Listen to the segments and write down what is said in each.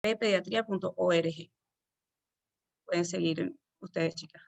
pediatría.org. Pueden seguir ustedes, chicas.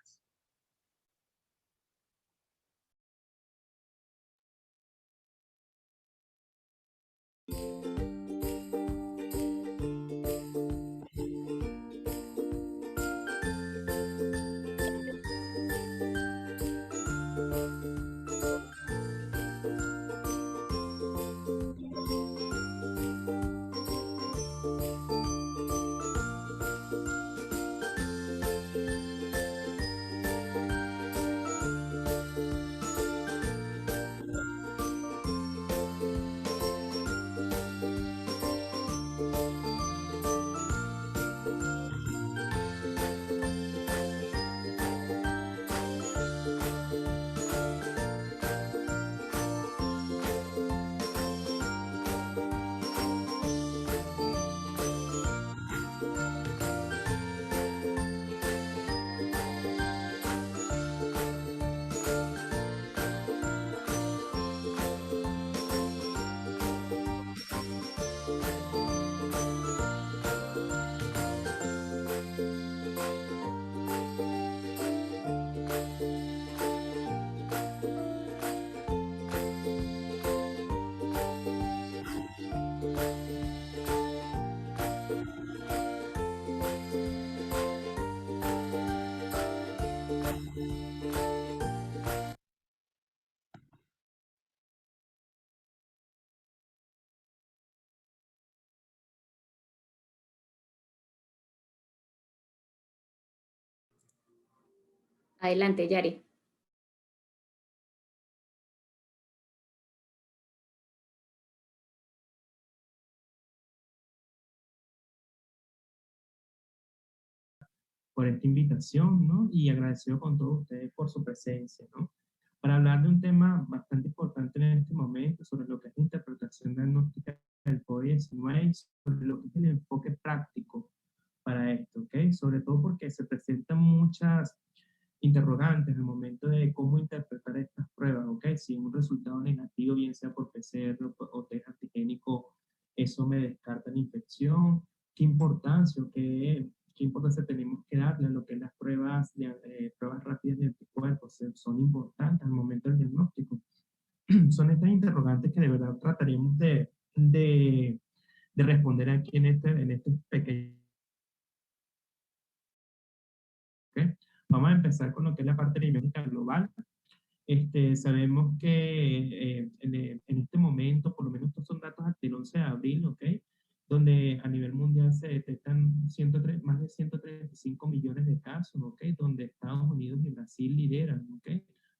Adelante, Yari. Por esta invitación, ¿no? Y agradecido con todos ustedes por su presencia, ¿no? Para hablar de un tema bastante importante en este momento, sobre lo que es la interpretación diagnóstica del COVID-19, sobre lo que es el enfoque práctico para esto, ¿ok? Sobre todo porque se presentan muchas interrogantes en el momento de cómo interpretar estas pruebas, ¿ok? Si un resultado negativo, bien sea por PCR o test antigénico, eso me descarta la infección. ¿Qué importancia o qué importancia tenemos que darle a lo que las pruebas, pruebas rápidas de anticuerpos? Son importantes al momento del diagnóstico. Son estas interrogantes que de verdad trataremos de responder aquí en este pequeño. ¿Okay? Vamos a empezar con lo que es la parte epidemiológica global. Sabemos que en este momento, por lo menos estos son datos hasta el 11 de abril, ¿ok? Donde a nivel mundial se detectan más de 135 millones de casos, ¿ok? Donde Estados Unidos y Brasil lideran, ¿ok?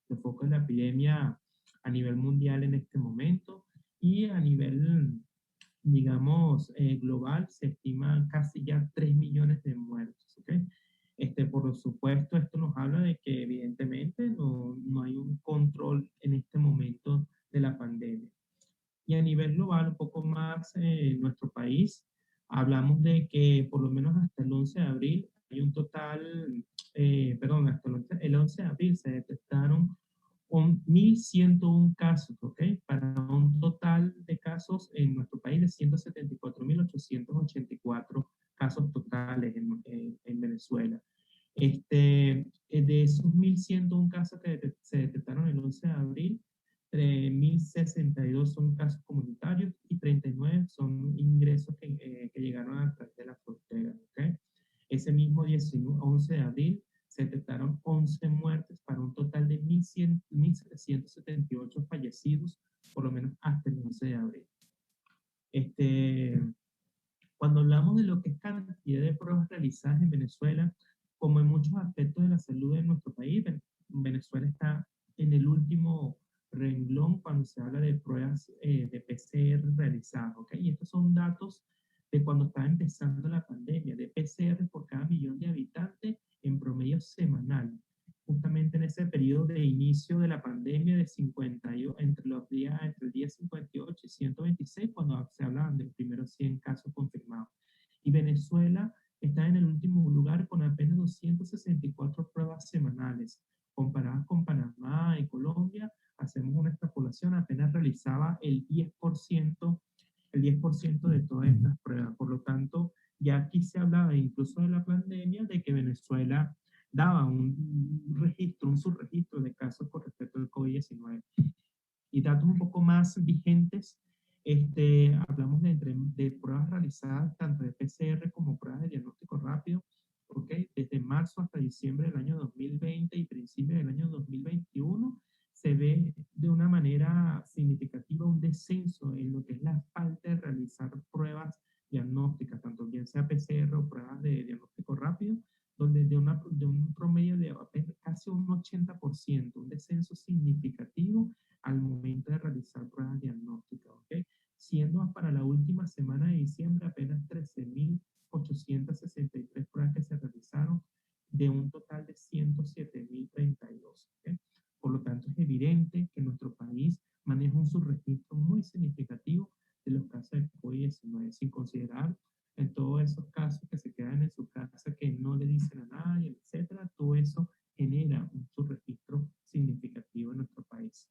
El foco de la epidemia a nivel mundial en este momento y a nivel, digamos, global se estima casi ya 3 millones de muertos, ¿ok? Por supuesto, esto nos habla de que evidentemente no hay un control en este momento de la pandemia. Y a nivel global, un poco más en nuestro país, hablamos de que por lo menos hasta el 11 de abril hay un total, perdón, hasta el 11 de abril se detectaron 1.101 casos, ¿ok? Para un total de casos en nuestro país de 174.884 casos totales en Venezuela. De esos 1.101 casos que se detectaron el 11 de abril, 1.062 son casos comunitarios y 39 son ingresos que llegaron a través de la frontera. ¿Okay? Ese mismo 11 de abril se detectaron 11 muertes para un total de 1.778 fallecidos, por lo menos hasta el 11 de abril. Cuando hablamos de lo que es cantidad de pruebas realizadas en Venezuela, como en muchos aspectos de la salud de nuestro país, Venezuela está en el último renglón cuando se habla de pruebas de PCR realizadas, ¿ok? Y estos son datos de cuando estaba empezando la pandemia, de PCR por cada millón de habitantes en promedio semanal. Justamente en ese periodo de inicio de la pandemia de 50, entre el día 58 y 126, cuando se hablaban de los primeros 100 casos confirmados. Y Venezuela está en el último lugar con apenas 264 pruebas semanales. Comparadas con Panamá y Colombia, hacemos una extrapolación, apenas realizaba el 10% de todas estas pruebas. Por lo tanto, Ya aquí se hablaba incluso de la pandemia, de que Venezuela daba un registro, un subregistro de casos con respecto al COVID-19. Y datos un poco más vigentes, hablamos de pruebas realizadas tanto de PCR como pruebas de diagnóstico rápido, ¿ok? Desde marzo hasta diciembre del año 2020 y principios del año 2021 se ve de una manera significativa un descenso en lo que es la falta de realizar pruebas diagnósticas, tanto bien sea PCR o pruebas de diagnóstico rápido, donde de un promedio de casi un 80%, un descenso significativo al momento de realizar pruebas diagnósticas, ¿ok? Siendo para la última semana de diciembre apenas 13.863 pruebas que se realizaron de un total de 107.032, ¿ok? Por lo tanto, es evidente que nuestro país maneja un subregistro muy significativo de los casos de COVID-19, sin considerar en todos esos casos que se quedan en su casa, que no le dicen a nadie, etcétera. Todo eso genera un subregistro significativo en nuestro país.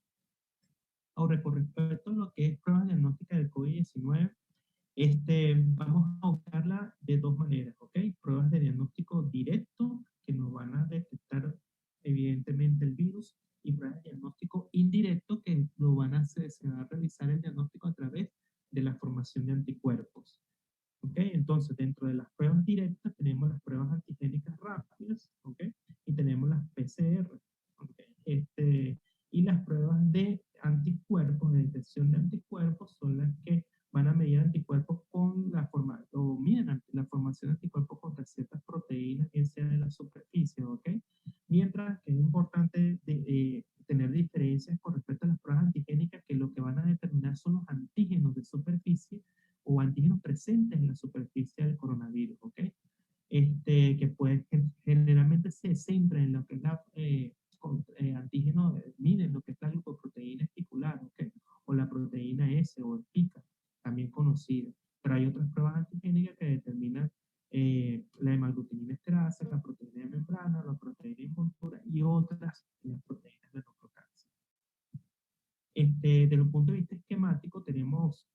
Ahora, con respecto a lo que es pruebas diagnósticas del COVID-19, vamos a buscarla de dos maneras, ¿ok? Pruebas de diagnóstico directo que nos van a detectar evidentemente el virus y pruebas de diagnóstico indirecto que lo van a hacer, se va a realizar el diagnóstico a través de la formación de anticuerpos. ¿Ok? Entonces, dentro de las pruebas directas tenemos las pruebas antigénicas rápidas, ¿ok? Y tenemos las PCR, ¿ok? Y las pruebas de anticuerpos, de detección de anticuerpos, son las que van a medir anticuerpos con la forma, o miden la formación de anticuerpos contra ciertas proteínas, bien sea de la superficie, ¿ok? Mientras que es importante tener diferencias con respecto a las pruebas antigénicas, que lo que van a determinar son los antígenos de superficie o antígenos presentes en la superficie del coronavirus, ¿ok? Que puede, generalmente se centra en lo que es la antígeno, miden lo que es la glucoproteína esticular, ¿ok? O la proteína S o el pica, también conocida. Pero hay otras pruebas antigénicas que determinan la hemaglutinina esterasa, la proteína de membrana, la proteína de envoltura y otras, las proteínas de nucleocápside. Desde un punto de vista esquemático tenemos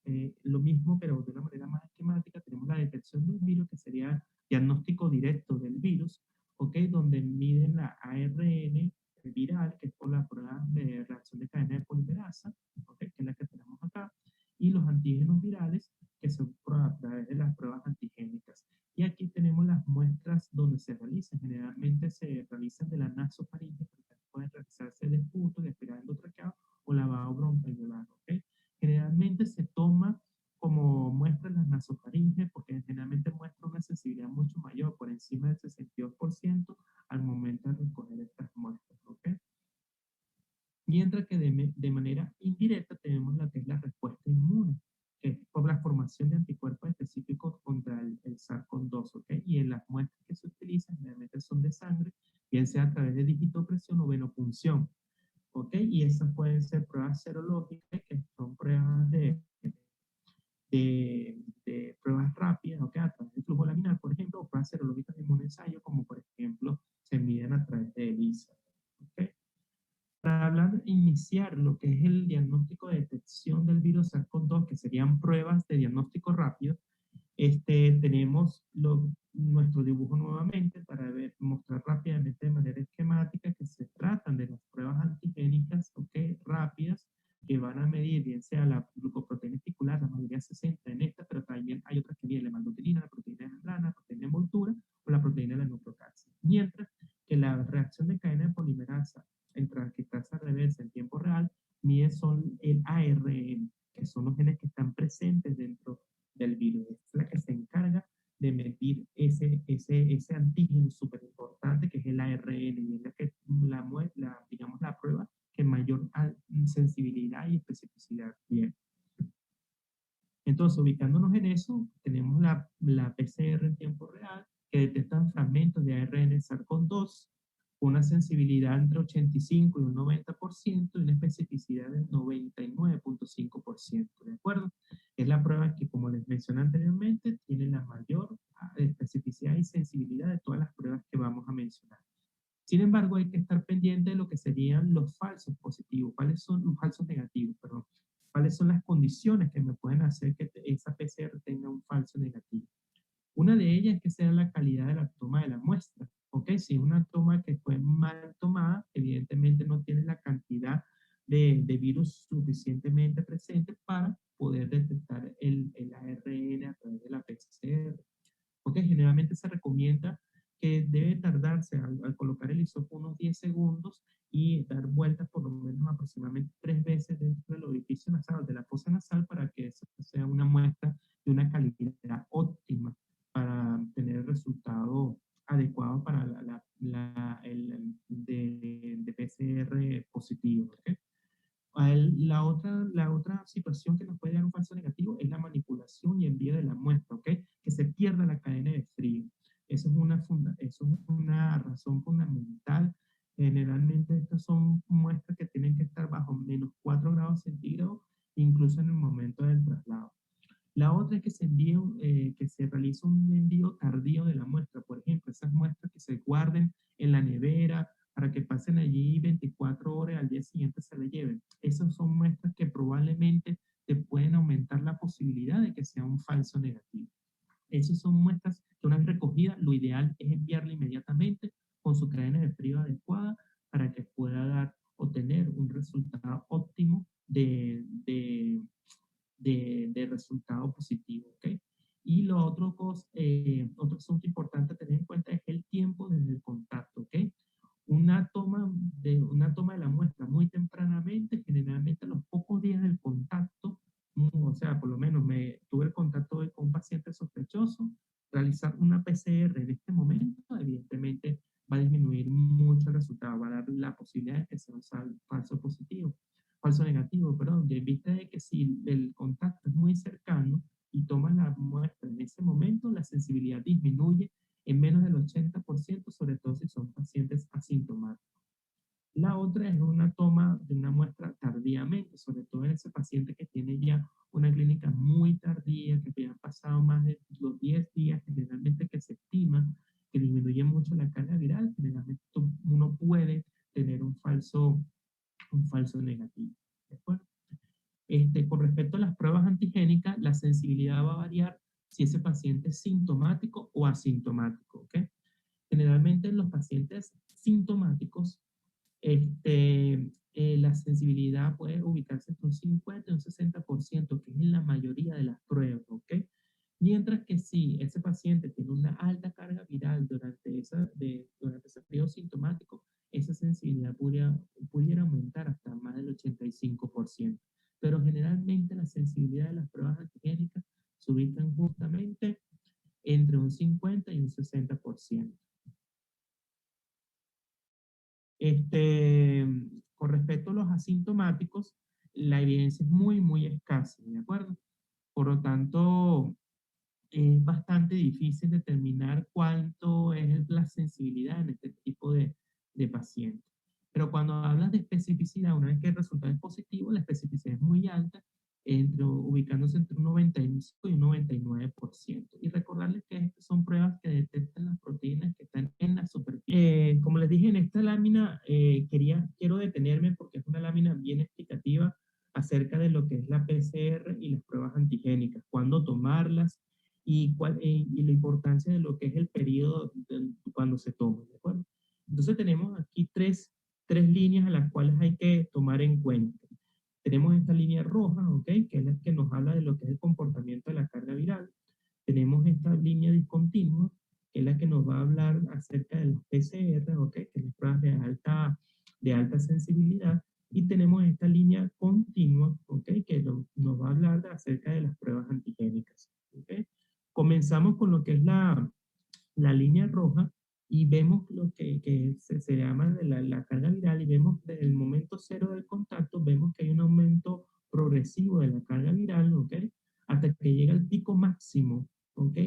lo mismo, pero de una manera más esquemática. Tenemos la detección del virus, que sería diagnóstico directo del virus, ¿ok? Donde miden la ARN viral, que es por la prueba de reacción de cadena de polimerasa, ¿ok? Que es la que tenemos acá, y los antígenos virales, que son a través de las pruebas antigénicas. Y aquí tenemos las muestras donde se realizan. Generalmente se realizan de la nasofaringe, pero también pueden realizarse de esputo, de espiral endotraqueado o lavado broncoalveolar, ¿ok? Generalmente se toma como muestra las nasofaringes porque generalmente muestra una sensibilidad mucho mayor, por encima del 62% al momento de recoger estas muestras, ¿ok? Mientras que de manera indirecta tenemos la que es la respuesta inmune, que es por la formación de anticuerpos específicos contra el SARS-CoV-2, ¿ok? Y en las muestras que se utilizan generalmente son de sangre, bien sea a través de digitopresión o venopunción, ¿ok? Y esas pueden ser pruebas serológicas, que son pruebas de pruebas rápidas, ¿ok? A través del flujo laminar, por ejemplo, o pruebas serológicas de inmunensayo, como por ejemplo se miden a través de ELISA, ¿ok? Para hablar, iniciar lo que es el diagnóstico de detección del virus SARS-CoV-2, que serían pruebas de diagnóstico rápido, tenemos nuestro dibujo nuevamente para mostrar rápidamente de manera esquemática que se tratan de las pruebas antigénicas, ¿ok? Rápidas, que van a medir bien sea la glucoproteína esticular, la mayoría se centra en esta, pero también hay otras que miden la hemaglutinina, la proteína de membrana, la proteína de envoltura o la proteína de la nucleocápside. Mientras que la reacción de cadena de polimerasa en transcriptasa reversa en tiempo real mide son el ARN, que son los genes que están presentes dentro del virus. Es la que se encarga de medir ese antígeno súper importante que es el ARN, y es la que digamos, la prueba que mayor sensibilidad y especificidad tiene. Entonces, ubicándonos en eso, tenemos la PCR en tiempo real, que detectan fragmentos de ARN SARS-CoV-2 con una sensibilidad entre 85 y un 90% y una especificidad del 99.5%, ¿de acuerdo? Es la prueba que, como les mencioné anteriormente, tiene la mayor especificidad y sensibilidad de todas las pruebas que vamos a mencionar. Sin embargo, hay que estar pendiente de lo que serían los falsos positivos. ¿Cuáles son los falsos negativos? Perdón. ¿Cuáles son las condiciones que me pueden hacer que esa PCR tenga un falso negativo? Una de ellas es que sea la calidad de la toma de la muestra, ¿ok? Si es una toma que fue mal tomada, evidentemente no tiene la cantidad de virus suficientemente presente para poder detectar el ARN a través de la PCR. Porque generalmente se recomienda que debe tardarse al colocar el hisopo unos 10 segundos y dar vueltas por lo menos aproximadamente 3 veces dentro del orificio nasal, de la fosa nasal, para que eso sea una muestra de una calidad óptima para tener el resultado adecuado para de PCR positivo. ¿Okay? La otra situación que nos puede dar un falso negativo es la manipulación y envío de la muestra, ¿ok? Que se pierda la cadena de frío. Eso es una razón fundamental. Generalmente estas son muestras que tienen que estar bajo -4 grados centígrados, incluso en el momento del traslado. La otra es que se realice un envío tardío de la muestra. Por ejemplo, esas muestras que se guarden en la nevera para que pasen allí 24 horas y al día siguiente se le lleven. Esas son muestras que probablemente te pueden aumentar la posibilidad de que sea un falso negativo. Esas son muestras que una vez recogidas, lo ideal es enviarla inmediatamente con su cadena de frío adecuada para que pueda obtener un resultado óptimo de resultado positivo, ¿ok? Y otro asunto importante a tener en cuenta es el tiempo desde el contacto, ¿ok? Una toma de la muestra muy tempranamente, generalmente a los pocos días del contacto, o sea, por lo menos tuve el contacto hoy con un paciente sospechoso, realizar una PCR en este momento, evidentemente va a disminuir mucho el resultado, va a dar la posibilidad de que sea un falso negativo, perdón, de vista de que si el contacto es muy cercano y tomas la muestra en ese momento, la sensibilidad disminuye en menos del 80%, sobre todo si son pacientes asintomáticos. La otra es una toma de una muestra tardíamente, sobre todo en ese paciente que tiene ya una clínica muy tardía, que ya han pasado más de los 10 días, generalmente que se estima que disminuye mucho la carga viral, generalmente uno puede tener un falso negativo. ¿De acuerdo? Con respecto a las pruebas antigénicas, la sensibilidad va a variar si ese paciente es sintomático o asintomático. ¿Ok? Generalmente en los pacientes sintomáticos, la sensibilidad puede ubicarse entre un 50 y un 60%, que es en la mayoría de las pruebas, ¿ok? Mientras que si ese paciente tiene una alta carga viral durante ese periodo sintomático, esa sensibilidad pudiera aumentar hasta más del 85%. Pero generalmente la sensibilidad de las pruebas antigénicas se ubican justamente entre un 50 y un 60%. Este, con respecto a los asintomáticos, la evidencia es muy, muy escasa, ¿de acuerdo? Por lo tanto, es bastante difícil determinar cuánto es la sensibilidad en este tipo de pacientes. Pero cuando hablas de especificidad, una vez que el resultado es positivo, la especificidad es muy alta, ubicándose entre un 95 y un 99%. Y recordarles que estas son pruebas que detectan las proteínas que están en la superficie. Como les dije, en esta lámina quiero detenerme porque es una lámina bien explicativa acerca de lo que es la PCR y las pruebas antigénicas, cuándo tomarlas, y la importancia de lo que es el periodo cuando se toma, ¿de acuerdo? Entonces tenemos aquí tres líneas a las cuales hay que tomar en cuenta. Tenemos esta línea roja, ¿ok? Que es la que nos habla de lo que es el comportamiento de la carga viral. Tenemos esta línea discontinua, que es la que nos va a hablar acerca de los PCR, ¿ok? Que es las pruebas de alta sensibilidad. Y tenemos esta línea continua, ¿ok? Que nos va a hablar acerca de las pruebas antigénicas, ¿ok? Comenzamos con lo que es la línea roja y vemos lo que se llama la carga viral, y vemos desde el momento cero del contacto, vemos que hay un aumento progresivo de la carga viral, ¿ok? Hasta que llega el pico máximo, ¿ok?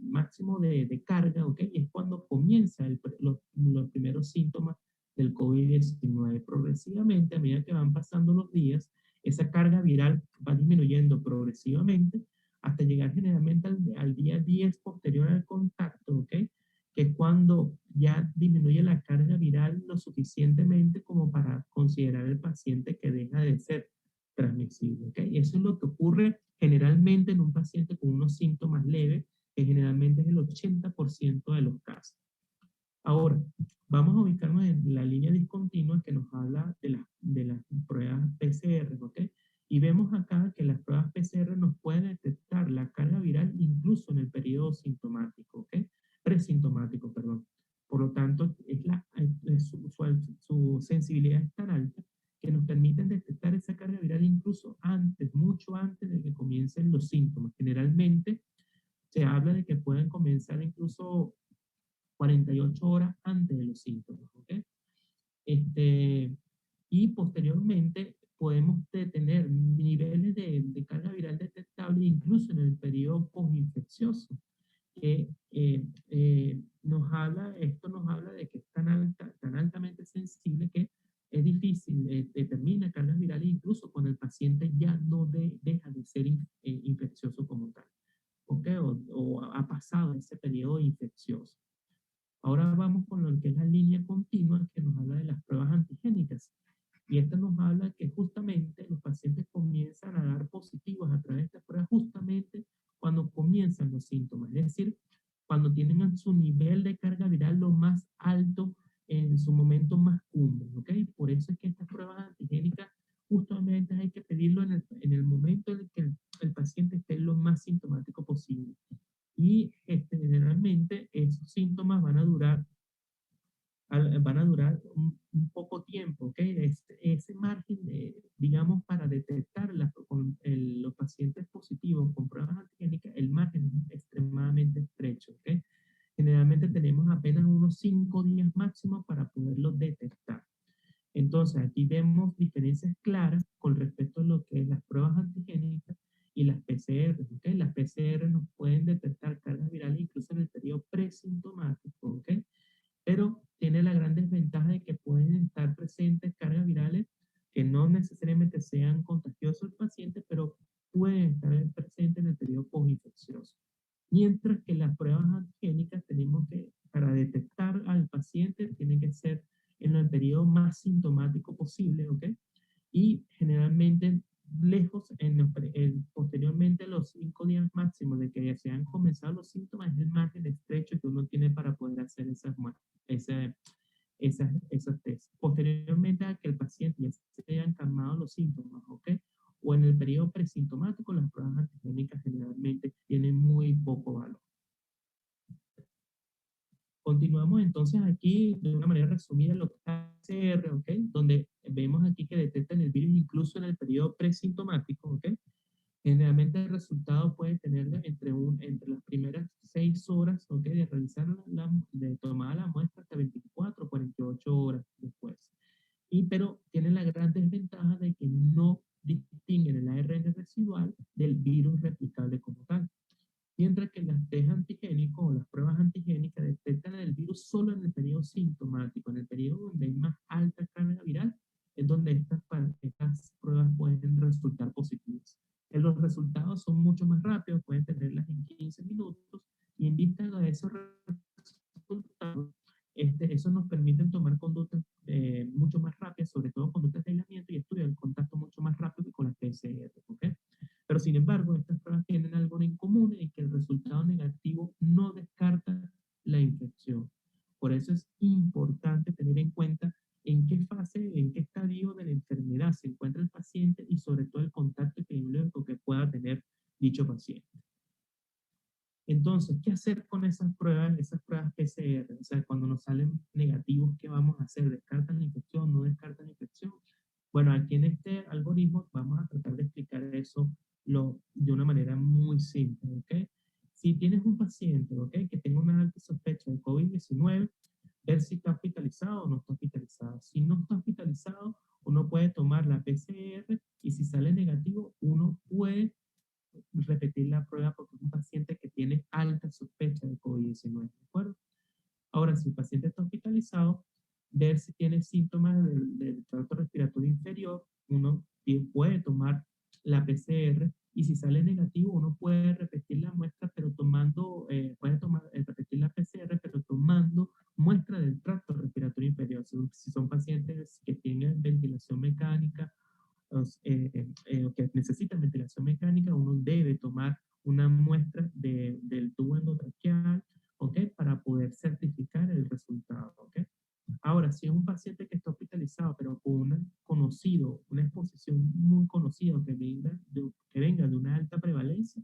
Máximo de carga, ¿ok? Y es cuando comienza los primeros síntomas del COVID-19. Progresivamente, a medida que van pasando los días, esa carga viral va disminuyendo progresivamente hasta llegar generalmente al día 10 posterior al contacto, ¿ok? Que es cuando ya disminuye la carga viral lo suficientemente como para considerar el paciente que deja de ser transmisible, ¿ok? Y eso es lo que ocurre generalmente en un paciente con unos síntomas leves que generalmente es el 80% de los casos. Ahora, vamos a ubicarnos en la línea discontinua que nos habla de las pruebas PCR, ¿ok? Y vemos acá que las pruebas PCR nos pueden detectar la carga viral incluso en el periodo sintomático, ¿ok? Presintomático, perdón. Por lo tanto, su sensibilidad es tan alta que nos permiten detectar esa carga viral incluso antes, mucho antes de que comiencen los síntomas. Generalmente se habla de que pueden comenzar incluso 48 horas antes de los síntomas, ¿ok? Y posteriormente podemos tener niveles de carga viral detectable incluso en el periodo postinfeccioso, que esto nos habla de que es tan altamente sensible que es difícil determinar cargas virales incluso cuando el paciente ya no deja de ser infeccioso como tal, ¿ok? O ha pasado ese periodo infeccioso. Ahora vamos con lo que es la línea continua que nos habla de las pruebas antigénicas. Y esta nos habla que justamente los pacientes comienzan a dar positivos a través de estas pruebas justamente cuando comienzan los síntomas, es decir, cuando tienen su nivel de carga viral lo más alto en su momento más cumbre, ¿ok? Por eso es que estas pruebas antigénicas justamente hay que pedirlo en el momento en el que el paciente esté lo más sintomático posible. Y generalmente esos síntomas van a durar un poco tiempo, ¿ok? Ese margen, digamos, para detectar los pacientes positivos con pruebas antigénicas, el margen es extremadamente estrecho, ¿ok? Generalmente tenemos apenas unos 5 días máximo para poderlo detectar. Entonces, aquí vemos diferencias claras con respecto a lo que es las pruebas antigénicas y las PCR, ¿ok? Las PCR nos pueden detectar cargas virales incluso en el periodo presintomático, ¿ok? Pero tiene la gran desventaja de que pueden estar presentes cargas virales que no necesariamente sean contagiosas al paciente, pero pueden estar presentes en el periodo postinfeccioso. Mientras que las pruebas antigénicas tenemos que, para detectar al paciente, tienen que ser en el periodo más sintomático posible, ¿ok? Y generalmente lejos, posteriormente los 5 días máximos de que ya se han comenzado los síntomas, es el margen estrecho que uno tiene para poder hacer esas test. Posteriormente a que el paciente ya se hayan calmado los síntomas, ¿ok? O en el periodo presintomático, las pruebas antigénicas generalmente tienen muy poco valor. Continuamos entonces aquí de una manera resumida lo que es PCR, ¿ok? Donde vemos aquí que detectan el virus incluso en el periodo presintomático, ¿ok? Generalmente el resultado puede tener entre las primeras 6 horas, ¿ok? De realizar de tomar la muestra hasta 24 o 48 horas después. Pero tiene la gran desventaja de que no distinguen el ARN residual del virus replicable como tal. Mientras que las test antigénicos o las pruebas antigénicas detectan el virus solo en el periodo sintomático, en el periodo donde hay más alta carga viral, es donde estas pruebas pueden resultar positivas. Los resultados son mucho más rápidos, pueden tenerlas en 15 minutos, y en vista de esos resultados, eso nos permite tomar conductas mucho más rápidas, sobre todo conductas de aislamiento y estudiar el contacto mucho más rápido que con las PCR, ¿ok? Pero sin embargo, estas pruebas tienen algo en común, en que el resultado negativo no descarta la infección. Por eso es importante tener en cuenta en qué fase, en qué estadio de la enfermedad se encuentra el paciente y sobre todo el contacto epidemiológico que pueda tener dicho paciente. Entonces, ¿qué hacer con esas pruebas PCR? O sea, cuando nos salen negativos, ¿qué vamos a hacer? ¿Descartan la infección? ¿No descartan la infección? Bueno, aquí en este algoritmo vamos a tratar de explicar eso de una manera muy simple, ¿ok? Si tienes un paciente, ¿ok? Que tenga una alta sospecha de COVID-19, ver si está hospitalizado o no está hospitalizado. Si no está hospitalizado, uno puede tomar la PCR y si sale negativo, uno puede repetir la prueba porque es un paciente que tiene alta sospecha de COVID-19, ¿de acuerdo? Ahora, si el paciente está hospitalizado, ver si tiene síntomas del tracto respiratorio inferior, uno puede tomar la PCR y si sale negativo, uno puede repetir la muestra, pero repetir la PCR, pero tomando muestra del tracto respiratorio inferior. Si son pacientes que tienen ventilación mecánica, que necesitan ventilación mecánica, uno debe tomar una muestra del tubo Ahora, si es un paciente que está hospitalizado, pero con una exposición muy conocida, que venga de una alta prevalencia,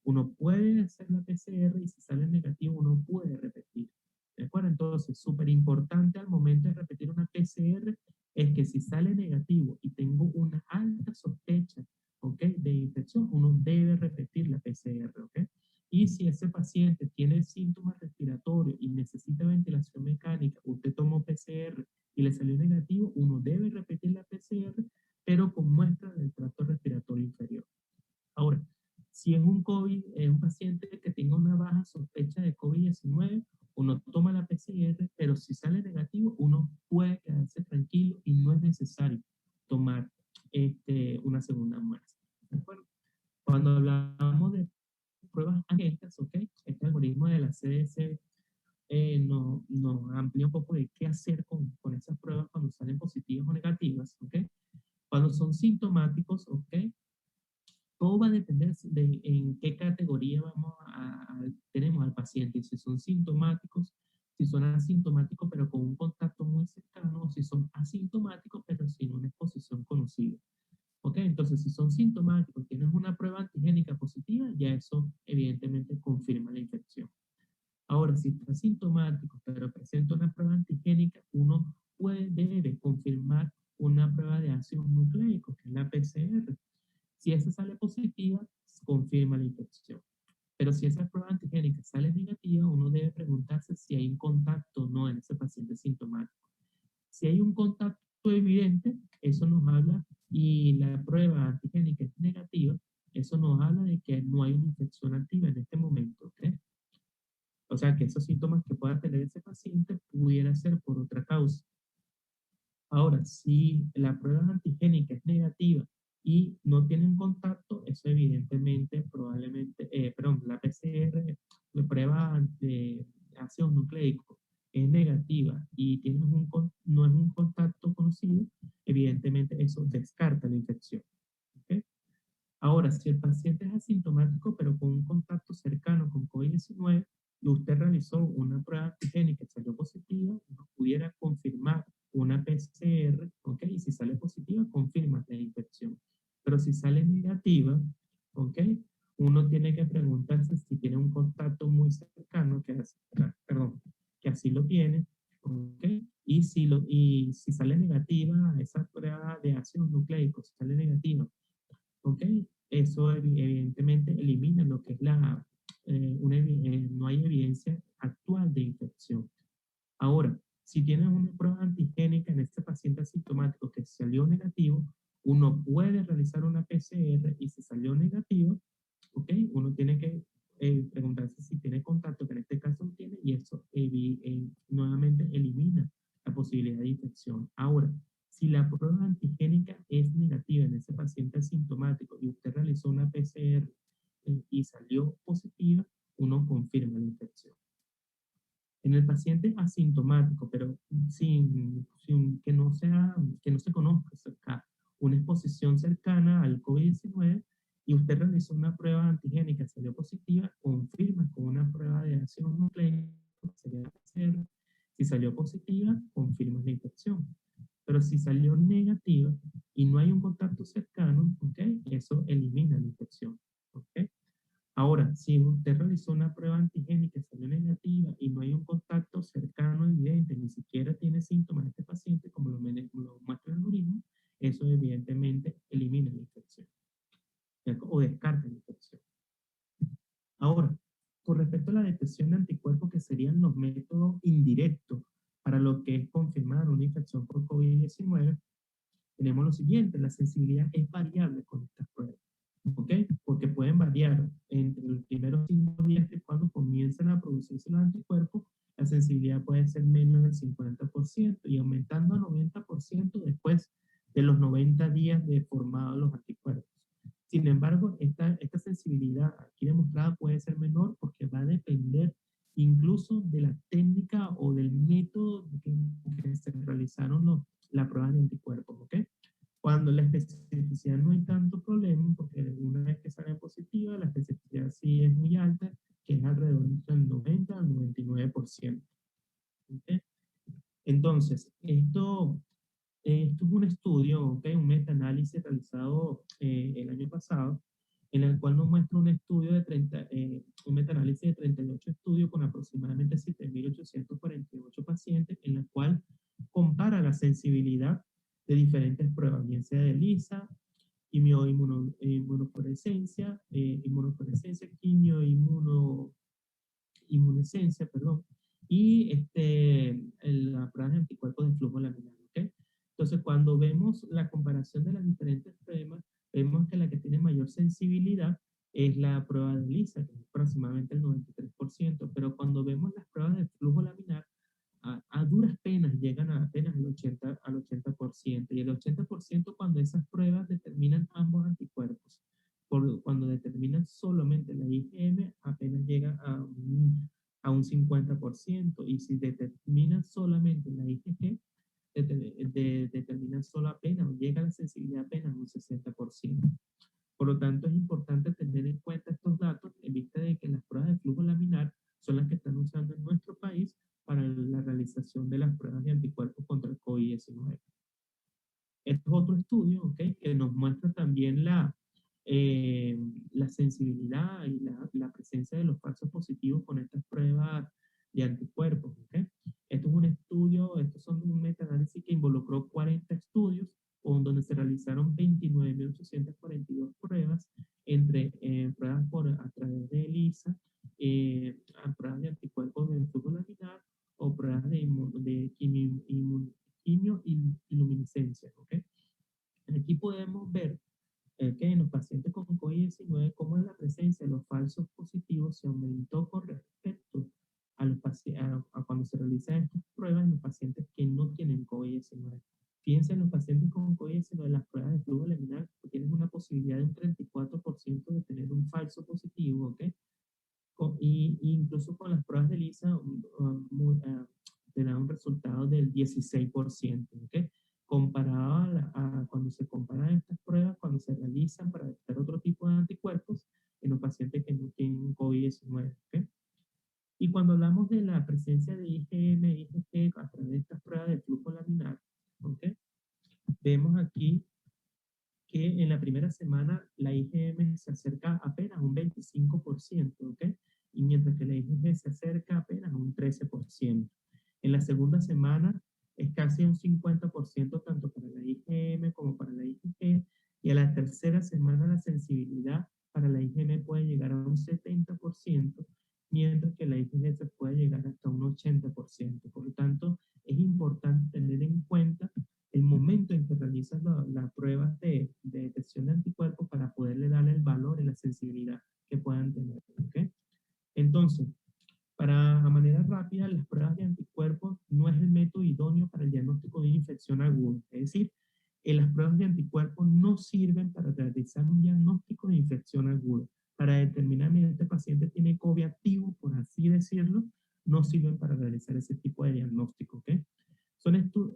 uno puede hacer la PCR y si sale negativo, uno puede repetir. ¿De acuerdo? Entonces, súper importante al momento de repetir una PCR es que si sale negativo y tengo una alta sospecha, ¿ok?, de infección, uno debe repetir la PCR, ¿ok? Y si ese paciente tiene síntomas respiratorios y necesita ventilación mecánica, usted tomó PCR y le salió negativo, uno debe repetir la PCR, pero con muestra del tracto respiratorio inferior. Ahora, si es un COVID, es un paciente que tenga una baja sospecha de COVID-19, uno toma la PCR, pero si sale negativo, uno puede quedarse tranquilo y no es necesario tomar una segunda muestra. ¿De acuerdo? Cuando hablamos de pruebas angélicas, ¿ok? Este algoritmo de la CDC nos amplía un poco de qué hacer con esas pruebas cuando salen positivas o negativas, ¿ok? Cuando son sintomáticos, ¿ok? Todo va a depender de en qué categoría tenemos al paciente, si son sintomáticos, si son asintomáticos pero con un contacto muy cercano, o si son asintomáticos pero sin una exposición conocida. ¿Ok? Entonces, si son sintomáticos, tienes una prueba antigénica positiva, ya eso evidentemente confirma la infección. Ahora, si está sintomático pero presenta una prueba antigénica, uno debe confirmar una prueba de ácidos nucleicos, que es la PCR. Si esa sale positiva, confirma la infección. Pero si esa prueba antigénica sale negativa, uno debe preguntarse si hay un contacto o no en ese paciente sintomático. Si hay un contacto evidente, eso nos habla, y la prueba antigénica es negativa, eso nos habla de que no hay una infección activa en este momento, ¿ok? O sea, que esos síntomas que pueda tener ese paciente pudiera ser por otra causa. Ahora, si la prueba antigénica es negativa y no tienen contacto, eso evidentemente, la PCR, la prueba de ácidos nucleicos es negativa y no es un contacto conocido, evidentemente eso descarta la infección. ¿Ok? Ahora, si el paciente es asintomático, pero con un contacto cercano con COVID-19, y usted realizó una prueba antigénica y salió positiva, uno pudiera confirmar una PCR, ¿ok? Y si sale positiva, confirma la infección. Pero si sale negativa, ¿ok? Uno tiene que preguntarse si tiene un contacto muy cercano, que así lo tiene, ¿ok? Y si sale negativa, esa prueba de ácidos nucleicos, si sale negativa, ¿ok? Eso evidentemente elimina lo que es no hay evidencia actual de infección. Ahora, si tienes una prueba antigénica en este paciente asintomático que salió negativo, uno puede realizar una PCR y si salió negativo, ¿ok? Uno tiene que preguntarse si tiene contacto, que en este caso no tiene, y eso nuevamente elimina la posibilidad de infección. Ahora, si la prueba antigénica es negativa en ese paciente asintomático y usted realizó una PCR y salió positiva, uno confirma la infección. En el paciente asintomático, pero que no se conozca una exposición cercana al COVID-19 y usted realizó una prueba antigénica, salió positiva, confirma con una prueba de ácido nucleico, sería la PCR. Si salió positiva, confirma la infección. Pero si salió negativa y no hay un contacto cercano, ¿ok? Eso elimina la infección, ¿ok? Ahora, si usted realizó una prueba antigénica y salió negativa y no hay un contacto cercano evidente, ni siquiera tiene síntomas de este paciente, como lo muestra el algoritmo, eso evidentemente elimina la infección o descarta la infección. Ahora, con respecto a la detección de anticuerpos, que serían los métodos indirectos para lo que es confirmar una infección por COVID-19, tenemos lo siguiente: la sensibilidad es variable con estas pruebas, ¿ok? Porque pueden variar entre los primeros 5 días de cuando comienzan a producirse los anticuerpos, la sensibilidad puede ser menos del 50% y aumentando a 90% después de los 90 días de formados los anticuerpos. Sin embargo, esta sensibilidad aquí demostrada puede ser menor porque va a depender incluso de la técnica o del método que se realizaron la prueba de anticuerpos, ¿ok? Cuando la especificidad no hay tanto problema, porque una vez que sale positiva, la especificidad sí es muy alta, que es alrededor del 90 al 99%. ¿Okay? Entonces, esto es un estudio, ¿ok? Un metaanálisis realizado el año pasado, en el cual nos muestra un estudio de un metaanálisis de 38 estudios con aproximadamente 7.848 pacientes, en la cual compara la sensibilidad de diferentes pruebas, bien sea de ELISA, inmunofluorescencia, inmunohimunescencia, perdón, y la prueba de anticuerpos de flujo laminar, ¿ok? Entonces, cuando vemos la comparación de las diferentes pruebas, vemos que la que tiene mayor sensibilidad es la prueba de ELISA, que es aproximadamente el 93%, pero cuando vemos las pruebas de flujo laminar, a duras penas llegan a apenas al 80%, y el 80% cuando esas pruebas determinan ambos anticuerpos. Cuando determinan solamente la IgM, apenas llega a un 50%, y si determinan solamente la IgG, determinan solo apenas, o llega a la sensibilidad apenas a un 60%. Por lo tanto, es importante tener en cuenta estos datos en vista de que las pruebas de flujo laminar son las que están usando en nuestro país para la realización de las pruebas de anticuerpos contra el COVID-19. Este es otro estudio, ¿ok? Que nos muestra también la sensibilidad y la presencia de los falsos positivos con estas pruebas de anticuerpos, ¿ok? Esto es un estudio, estos son un metaanálisis que involucró 40 estudios, donde se realizaron 29.842 pruebas, entre pruebas a través de ELISA, pruebas de anticuerpos de flujo laminar, o pruebas de quimioiluminiscencia, ¿ok? Aquí podemos ver que en los pacientes con COVID-19, cómo la presencia de los falsos positivos se aumentó con respecto a, a cuando se realizan estas pruebas en los pacientes que no tienen COVID-19. Fíjense, en los pacientes con COVID-19, las pruebas de flujo laminar tienen una posibilidad de un 34% de tener un falso positivo, ¿ok? Y incluso con las pruebas de ELISA te da un resultado del 16%, ¿ok? Comparado a cuando se comparan estas pruebas, cuando se realizan para detectar otro tipo de anticuerpos en los pacientes que no tienen COVID-19, ¿ok? Y cuando hablamos de la presencia de IgM e IgG a través de estas pruebas de flujo laminar, ¿ok? Vemos aquí que en la primera semana la IgM se acerca apenas a un 25%, ¿ok? Y mientras que la IgG se acerca apenas a un 13%. En la segunda semana es casi un 50% tanto para la IgM como para la IgG, y a la tercera semana la sensibilidad para la IgM puede llegar a un 70%, mientras que la IgG se puede llegar hasta un 80%. Por lo tanto, es importante tener en cuenta el momento en que realizas las pruebas de detección de anticuerpos para poderle darle el valor y la sensibilidad que puedan tener, ¿ok? Entonces, a manera rápida, las pruebas de anticuerpos no es el método idóneo para el diagnóstico de una infección aguda. Es decir, las pruebas de anticuerpos no sirven para realizar un diagnóstico de infección aguda. Para determinar si este paciente tiene COVID activo, por así decirlo, no sirven para realizar ese tipo de diagnóstico, ¿ok?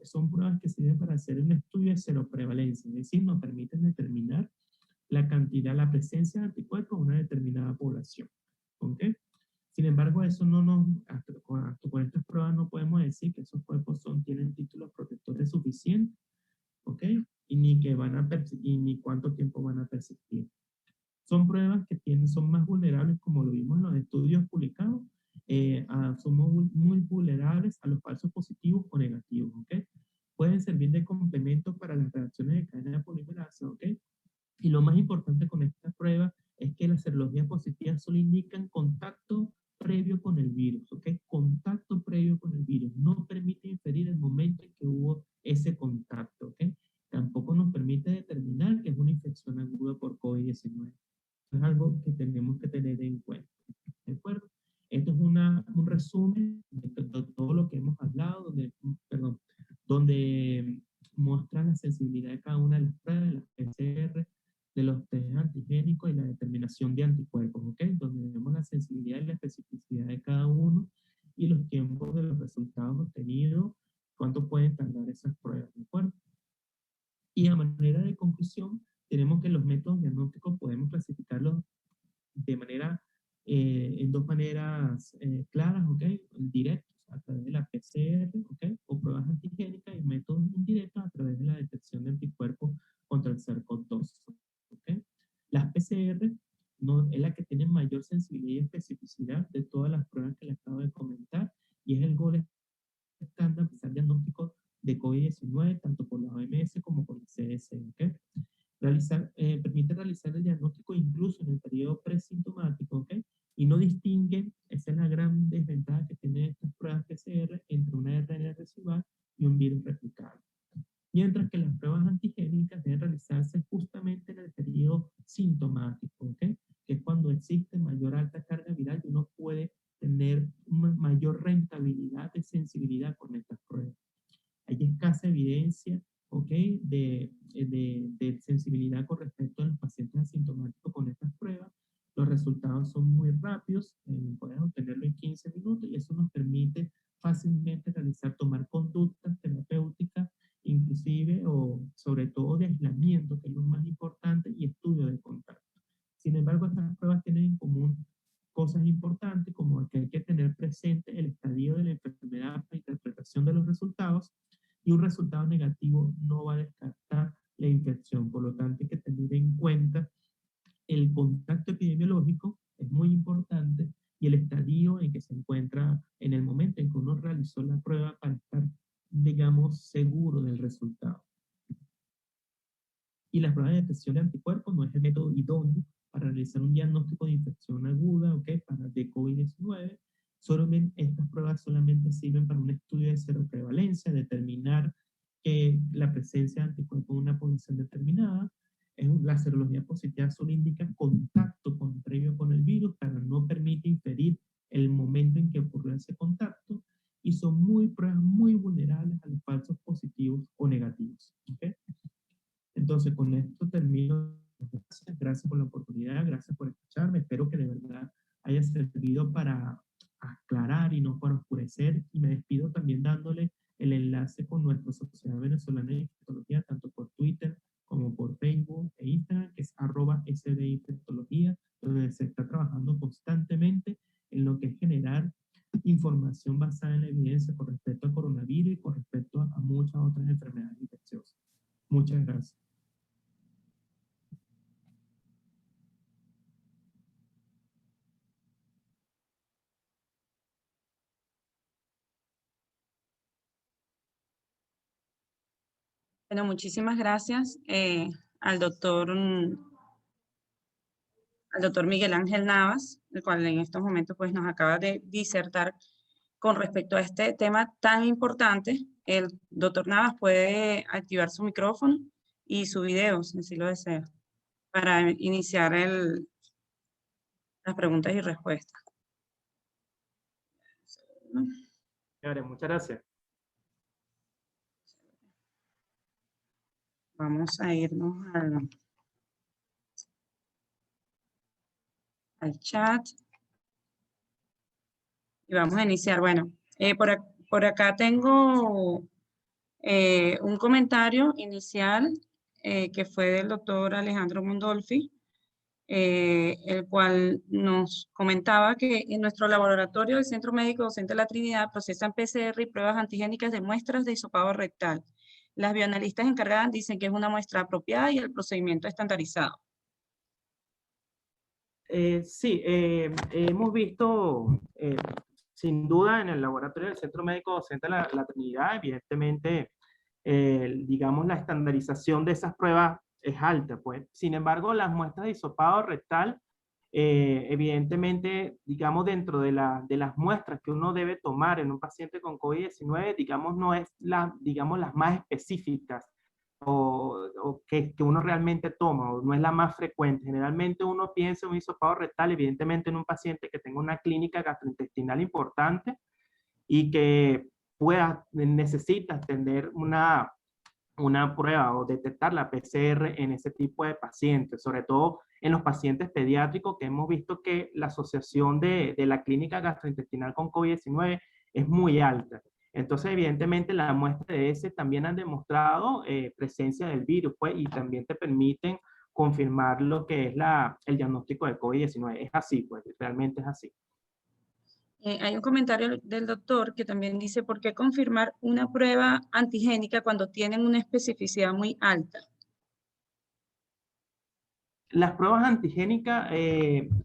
Son pruebas que sirven para hacer un estudio de seroprevalencia, es decir, nos permiten determinar la cantidad, la presencia de anticuerpos en una determinada población, ¿ok? Sin embargo, eso no nos, hasta con estas pruebas no podemos decir que esos cuerpos tienen títulos protectores suficientes, ¿ok? Y ni que y ni cuánto tiempo van a persistir. Son pruebas que son más vulnerables, como lo vimos en los estudios publicados, son muy vulnerables a los falsos positivos o negativos, ¿ok? Pueden servir de complemento para las reacciones de cadena de polimerasa, ¿ok? Y lo más importante con esta prueba es que las serologías positivas solo indican contacto previo con el virus, ¿ok? Contacto previo con el virus. No permite inferir el momento en que hubo ese contacto, ¿ok? Tampoco nos permite determinar que es una infección aguda por COVID-19. Es algo que tenemos que tener en cuenta, ¿de acuerdo? Esto es un resumen de todo lo que hemos hablado, donde muestra la sensibilidad de cada una de las pruebas, de las PCR, de los test antigénicos y la determinación de anticuerpos, ¿ok? Donde vemos la sensibilidad y la especificidad de cada uno y los tiempos de los resultados obtenidos, cuánto pueden tardar esas pruebas, ¿de acuerdo? Y a manera de conclusión, tenemos que los métodos diagnósticos podemos clasificarlos de manera, en dos maneras claras, ¿ok? Directos, a través de la PCR, ¿ok? O pruebas COVID-19, tanto por la OMS como por el CDC. ¿Okay? Permite realizar el diagnóstico incluso en el periodo presintomático, ¿ok? Y no distinguen, esa es la gran desventaja que tienen estas pruebas PCR, entre una RNA residual y un virus replicable. Mientras que las pruebas antigénicas deben realizarse justamente en el periodo sintomático, ¿ok? Que es cuando existe mayor alta carga viral y uno puede tener una mayor rentabilidad de sensibilidad con estas pruebas. Hay escasa evidencia, ¿ok? de sensibilidad con respecto a los pacientes asintomáticos con estas pruebas. Los resultados son muy rápidos, pueden obtenerlo en 15 minutos y eso nos permite fácilmente tomar conductas terapéuticas, inclusive o sobre todo de aislamiento, que es lo más importante, y estudio de contacto. Sin embargo, estas pruebas tienen en común cosas importantes, como que hay que tener presente el estadio de la enfermedad, la interpretación de los resultados, y un resultado negativo no va a descartar la infección. Por lo tanto, hay que tener en cuenta el contacto epidemiológico, es muy importante, y el estadio en que se encuentra en el momento en que uno realizó la prueba para estar, digamos, seguro del resultado. Y la prueba de detección de anticuerpos no es el método idóneo para realizar un diagnóstico de infección aguda, ¿ok? De COVID-19. Estas pruebas solamente sirven para un estudio de seroprevalencia, determinar que la presencia de anticuerpos en una población determinada. La serología positiva solo indica contacto previo con el virus, pero no permite inferir el momento en que ocurrió ese contacto, y son pruebas muy vulnerables a los falsos positivos o negativos. ¿Okay? Entonces, con esto termino. Gracias por la oportunidad, gracias por escucarme. Espero que de verdad haya servido para aclarar y no para oscurecer. Y me despido también dándole el enlace con nuestra Sociedad Venezolana de Infectología, tanto por Twitter como por Facebook e Instagram, que es @sbinfectología, donde se está trabajando constantemente en lo que es generar información basada en la evidencia con respecto al coronavirus y con respecto a muchas otras enfermedades infecciosas. Muchas gracias. Bueno, muchísimas gracias al doctor Miguel Ángel Navas, el cual en estos momentos pues, nos acaba de disertar con respecto a este tema tan importante. El doctor Navas puede activar su micrófono y su video, si así lo desea, para iniciar las preguntas y respuestas. Muchas gracias. Vamos a irnos al chat. Y vamos a iniciar. Bueno, por acá tengo un comentario inicial que fue del doctor Alejandro Mondolfi, el cual nos comentaba que en nuestro laboratorio del Centro Médico Docente de la Trinidad procesan PCR y pruebas antigénicas de muestras de hisopado rectal. Las bioanalistas encargadas dicen que es una muestra apropiada y el procedimiento estandarizado. Sí, hemos visto, sin duda, en el laboratorio del Centro Médico Docente de la Trinidad, evidentemente, digamos, la estandarización de esas pruebas es alta, pues. Sin embargo, las muestras de hisopado rectal, evidentemente, digamos, dentro de las muestras que uno debe tomar en un paciente con COVID-19, digamos, no es digamos, las más específicas o que uno realmente toma, o no es la más frecuente. Generalmente uno piensa en un hisopado rectal, evidentemente en un paciente que tenga una clínica gastrointestinal importante y que necesitas tener una prueba o detectar la PCR en ese tipo de pacientes, sobre todo en los pacientes pediátricos, que hemos visto que la asociación de la clínica gastrointestinal con COVID-19 es muy alta. Entonces, evidentemente, la muestra de ese también han demostrado presencia del virus, pues, y también te permiten confirmar lo que es el diagnóstico de COVID-19. Es así, pues, realmente es así. Hay un comentario del doctor que también dice, ¿por qué confirmar una prueba antigénica cuando tienen una especificidad muy alta? Las pruebas antigénicas,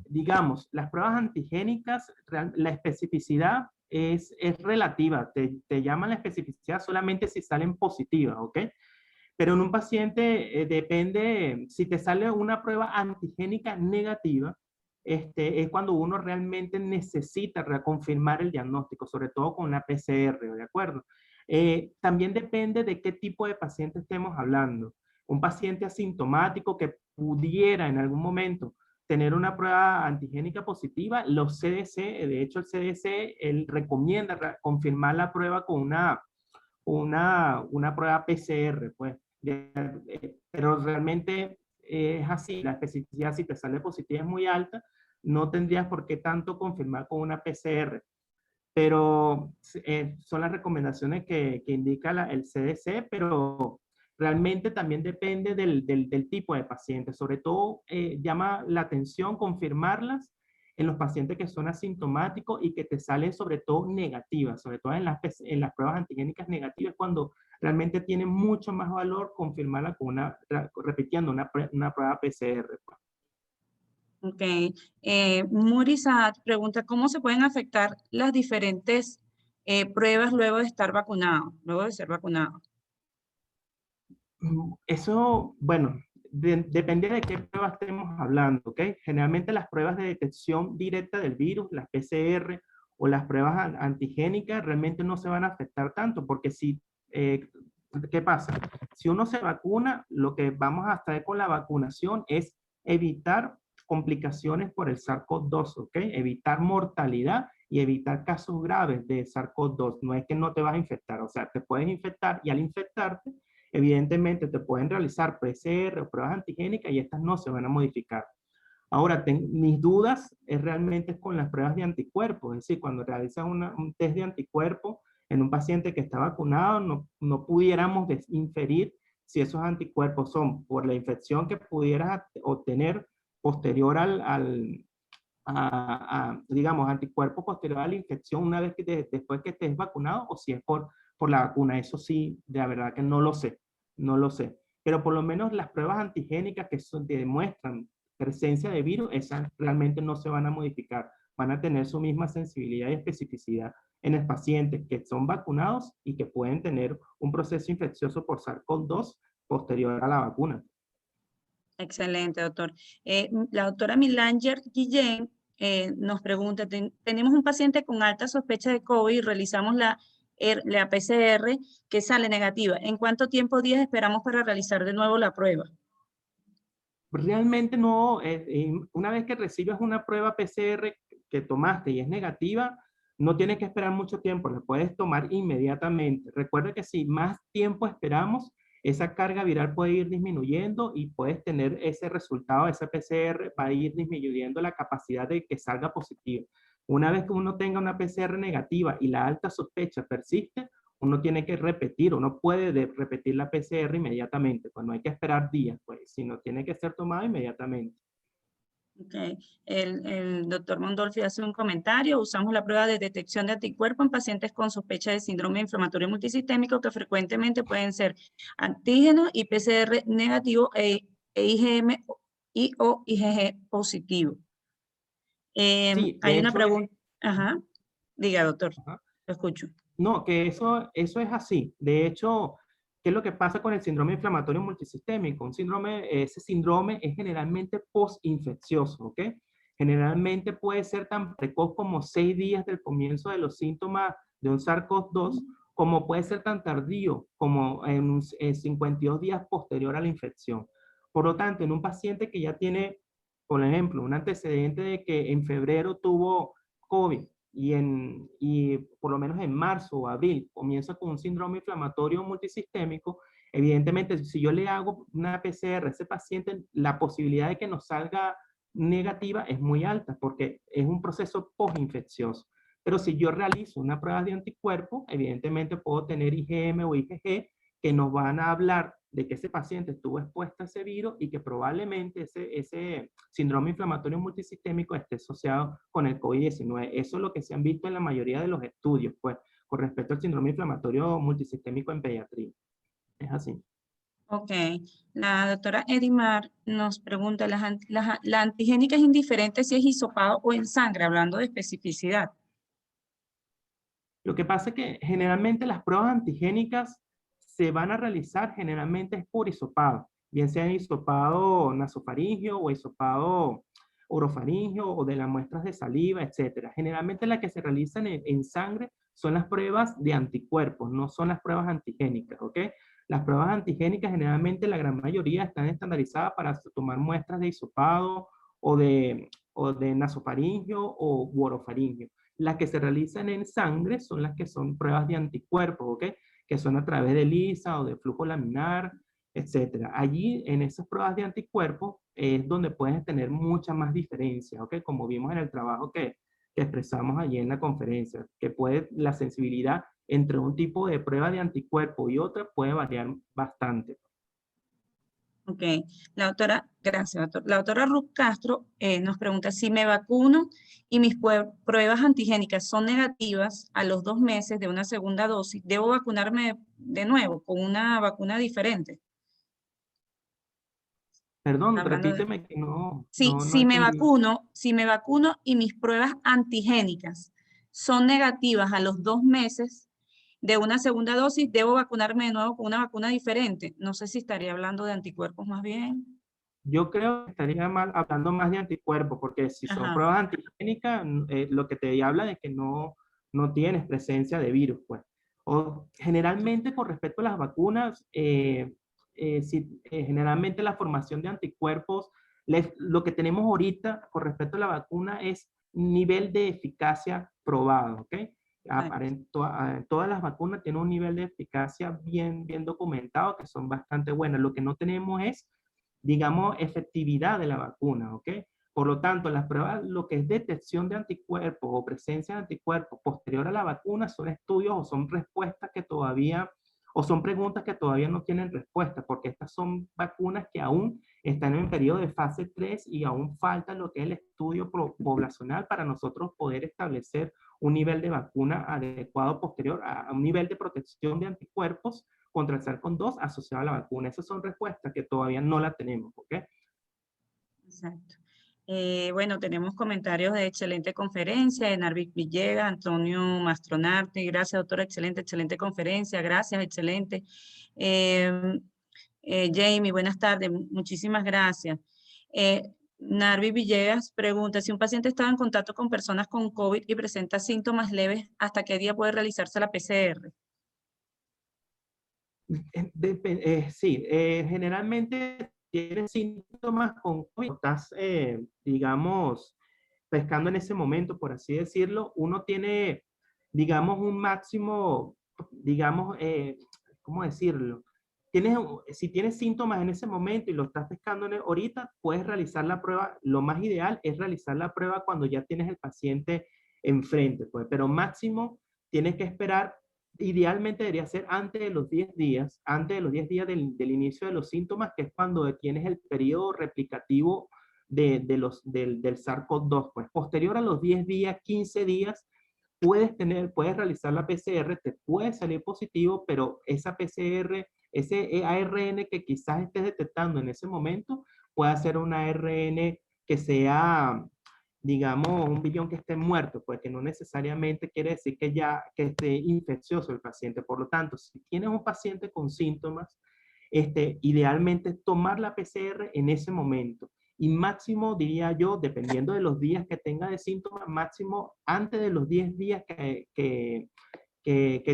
digamos, las pruebas antigénicas, la especificidad es relativa, te llaman la especificidad solamente si salen positivas, ¿ok? Pero en un paciente depende, si te sale una prueba antigénica negativa, es cuando uno realmente necesita reconfirmar el diagnóstico, sobre todo con una PCR, ¿de acuerdo? También depende de qué tipo de paciente estemos hablando. Un paciente asintomático que pudiera en algún momento tener una prueba antigénica positiva, los CDC, de hecho el CDC, él recomienda confirmar la prueba con una prueba PCR, pues. Pero realmente es así, la especificidad si te sale positiva es muy alta, no tendrías por qué tanto confirmar con una PCR. Pero son las recomendaciones que indica el CDC, pero realmente también depende del tipo de paciente. Sobre todo llama la atención confirmarlas en los pacientes que son asintomáticos y que te salen sobre todo negativas, sobre todo en las pruebas antigénicas negativas, cuando realmente tiene mucho más valor confirmarla con repitiendo una prueba PCR. Ok. Murisat pregunta, ¿cómo se pueden afectar las diferentes pruebas luego de estar vacunado, luego de ser vacunado? Eso, bueno, depende de qué pruebas estemos hablando, ¿ok? Generalmente las pruebas de detección directa del virus, las PCR o las pruebas antigénicas realmente no se van a afectar tanto, porque si, ¿qué pasa? Si uno se vacuna, lo que vamos a hacer con la vacunación es evitar complicaciones por el SARS-CoV-2, ¿ok? Evitar mortalidad y evitar casos graves de SARS-CoV-2. No es que no te vas a infectar, o sea, te puedes infectar y al infectarte, evidentemente te pueden realizar PCR o pruebas antigénicas y estas no se van a modificar. Ahora, mis dudas es realmente con las pruebas de anticuerpos, es decir, cuando realizas un test de anticuerpos en un paciente que está vacunado, no pudiéramos inferir si esos anticuerpos son por la infección que pudieras obtener posterior digamos, anticuerpos posterior a la infección una vez que después que estés vacunado o si es por la vacuna. Eso sí, de verdad que no lo sé, no lo sé. Pero por lo menos las pruebas antigénicas que demuestran presencia de virus, esas realmente no se van a modificar. Van a tener su misma sensibilidad y especificidad en el paciente que son vacunados y que pueden tener un proceso infeccioso por SARS-CoV-2 posterior a la vacuna. Excelente, doctor. La doctora Milanger Guillén nos pregunta, tenemos un paciente con alta sospecha de COVID y realizamos la PCR que sale negativa. ¿En cuánto tiempo días esperamos para realizar de nuevo la prueba? Realmente no, una vez que recibes una prueba PCR que tomaste y es negativa, no tienes que esperar mucho tiempo, la puedes tomar inmediatamente. Recuerda que si más tiempo esperamos, esa carga viral puede ir disminuyendo y puedes tener ese resultado, ese PCR va a ir disminuyendo la capacidad de que salga positivo. Una vez que uno tenga una PCR negativa y la alta sospecha persiste, uno tiene que repetir, uno puede repetir la PCR inmediatamente, pues no hay que esperar días, pues, sino tiene que ser tomado inmediatamente. Okay. El doctor Mondolfi hace un comentario. Usamos la prueba de detección de anticuerpos en pacientes con sospecha de síndrome inflamatorio multisistémico que frecuentemente pueden ser antígeno y PCR negativo IgM o IgG positivo. Sí, de Hay una hecho, pregunta. Ajá. Diga, doctor. ajá. Lo escucho. No, que eso es así. De hecho, ¿qué es lo que pasa con el síndrome inflamatorio multisistémico? Ese síndrome es generalmente post-infeccioso, ¿ok? Generalmente puede ser tan precoz como 6 días del comienzo de los síntomas de un SARS-CoV-2, como puede ser tan tardío como en 52 días posterior a la infección. Por lo tanto, en un paciente que ya tiene, por ejemplo, un antecedente de que en febrero tuvo COVID, y por lo menos en marzo o abril comienza con un síndrome inflamatorio multisistémico, evidentemente si yo le hago una PCR a ese paciente, la posibilidad de que nos salga negativa es muy alta porque es un proceso postinfeccioso. Pero si yo realizo una prueba de anticuerpos, evidentemente puedo tener IgM o IgG que nos van a hablar de que ese paciente estuvo expuesto a ese virus y que probablemente ese síndrome inflamatorio multisistémico esté asociado con el COVID-19. Eso es lo que se han visto en la mayoría de los estudios, pues, con respecto al síndrome inflamatorio multisistémico en pediatría. Es así. Ok. La doctora Edimar nos pregunta, ¿la antigénica es indiferente si es hisopado o en sangre, hablando de especificidad? Lo que pasa es que generalmente las pruebas antigénicas se van a realizar generalmente es por hisopado, bien sea hisopado nasofaringeo o hisopado orofaringeo o de las muestras de saliva, etcétera. Generalmente las que se realizan en sangre son las pruebas de anticuerpos, no son las pruebas antigénicas, ¿ok? Las pruebas antigénicas generalmente la gran mayoría están estandarizadas para tomar muestras de hisopado o de nasofaringeo o orofaringeo. Las que se realizan en sangre son las que son pruebas de anticuerpos, ¿ok? Que son a través de ELISA o de flujo laminar, etcétera. Allí, en esas pruebas de anticuerpos, es donde puedes tener mucha más diferencia, ¿ok? Como vimos en el trabajo que expresamos allí en la conferencia, que puede, la sensibilidad entre un tipo de prueba de anticuerpo y otra puede variar bastante. Ok, la doctora, gracias, doctor. La doctora Ruth Castro nos pregunta si me vacuno y mis pruebas antigénicas son negativas a los 2 meses de una segunda dosis, ¿debo vacunarme de nuevo con una vacuna diferente? Perdón, Hablando de... repíteme que Sí, no entendí. si me vacuno y mis pruebas antigénicas son negativas a los 2 meses de una segunda dosis, ¿debo vacunarme de nuevo con una vacuna diferente? No sé si estaría hablando de anticuerpos más bien. Yo creo que estaría mal hablando más de anticuerpos, porque si son Ajá, pruebas antigénicas, lo que te habla de que no tienes presencia de virus, pues. O generalmente con respecto a las vacunas, generalmente la formación de anticuerpos, lo que tenemos ahorita con respecto a la vacuna es nivel de eficacia probado, ¿ok? exacto. Todas las vacunas tienen un nivel de eficacia bien documentado, que son bastante buenas. Lo que no tenemos es, digamos, efectividad de la vacuna, ¿ok? Por lo tanto, las pruebas, lo que es detección de anticuerpos o presencia de anticuerpos posterior a la vacuna son estudios o son respuestas que todavía, o son preguntas que todavía no tienen respuesta, porque estas son vacunas que aún están en periodo de fase 3 y aún falta lo que es el estudio poblacional para nosotros poder establecer un nivel de vacuna adecuado posterior a un nivel de protección de anticuerpos contra el SARS-CoV-2 asociado a la vacuna. Esas son respuestas que todavía no la tenemos, ¿ok? Exacto. Bueno, tenemos comentarios de excelente conferencia de Narvic Villegas, Antonio Mastronarte. Gracias, doctora, excelente conferencia. Gracias, excelente. Jamie, buenas tardes. Muchísimas gracias. Narvi Villegas pregunta, si un paciente estaba en contacto con personas con COVID y presenta síntomas leves, ¿hasta qué día puede realizarse la PCR? Sí, generalmente tienes síntomas con COVID, estás, digamos, pescando en ese momento, por así decirlo, uno tiene, digamos, un máximo, digamos, ¿cómo decirlo? Si tienes síntomas en ese momento y lo estás pescando ahorita, puedes realizar la prueba. Lo más ideal es realizar la prueba cuando ya tienes el paciente enfrente, pues, pero máximo tienes que esperar. Idealmente debería ser antes de los 10 días, antes de los 10 días del inicio de los síntomas, que es cuando tienes el periodo replicativo del SARS-CoV-2. Pues posterior a los 10 días, 15 días, puedes realizar la PCR, te puede salir positivo, pero esa PCR, ese ARN que quizás estés detectando en ese momento, puede ser un ARN que sea, digamos, un billón que esté muerto, pues que no necesariamente quiere decir que esté infeccioso el paciente. Por lo tanto, si tienes un paciente con síntomas, idealmente tomar la PCR en ese momento. Y máximo, diría yo, dependiendo de los días que tenga de síntomas, máximo antes de los 10 días que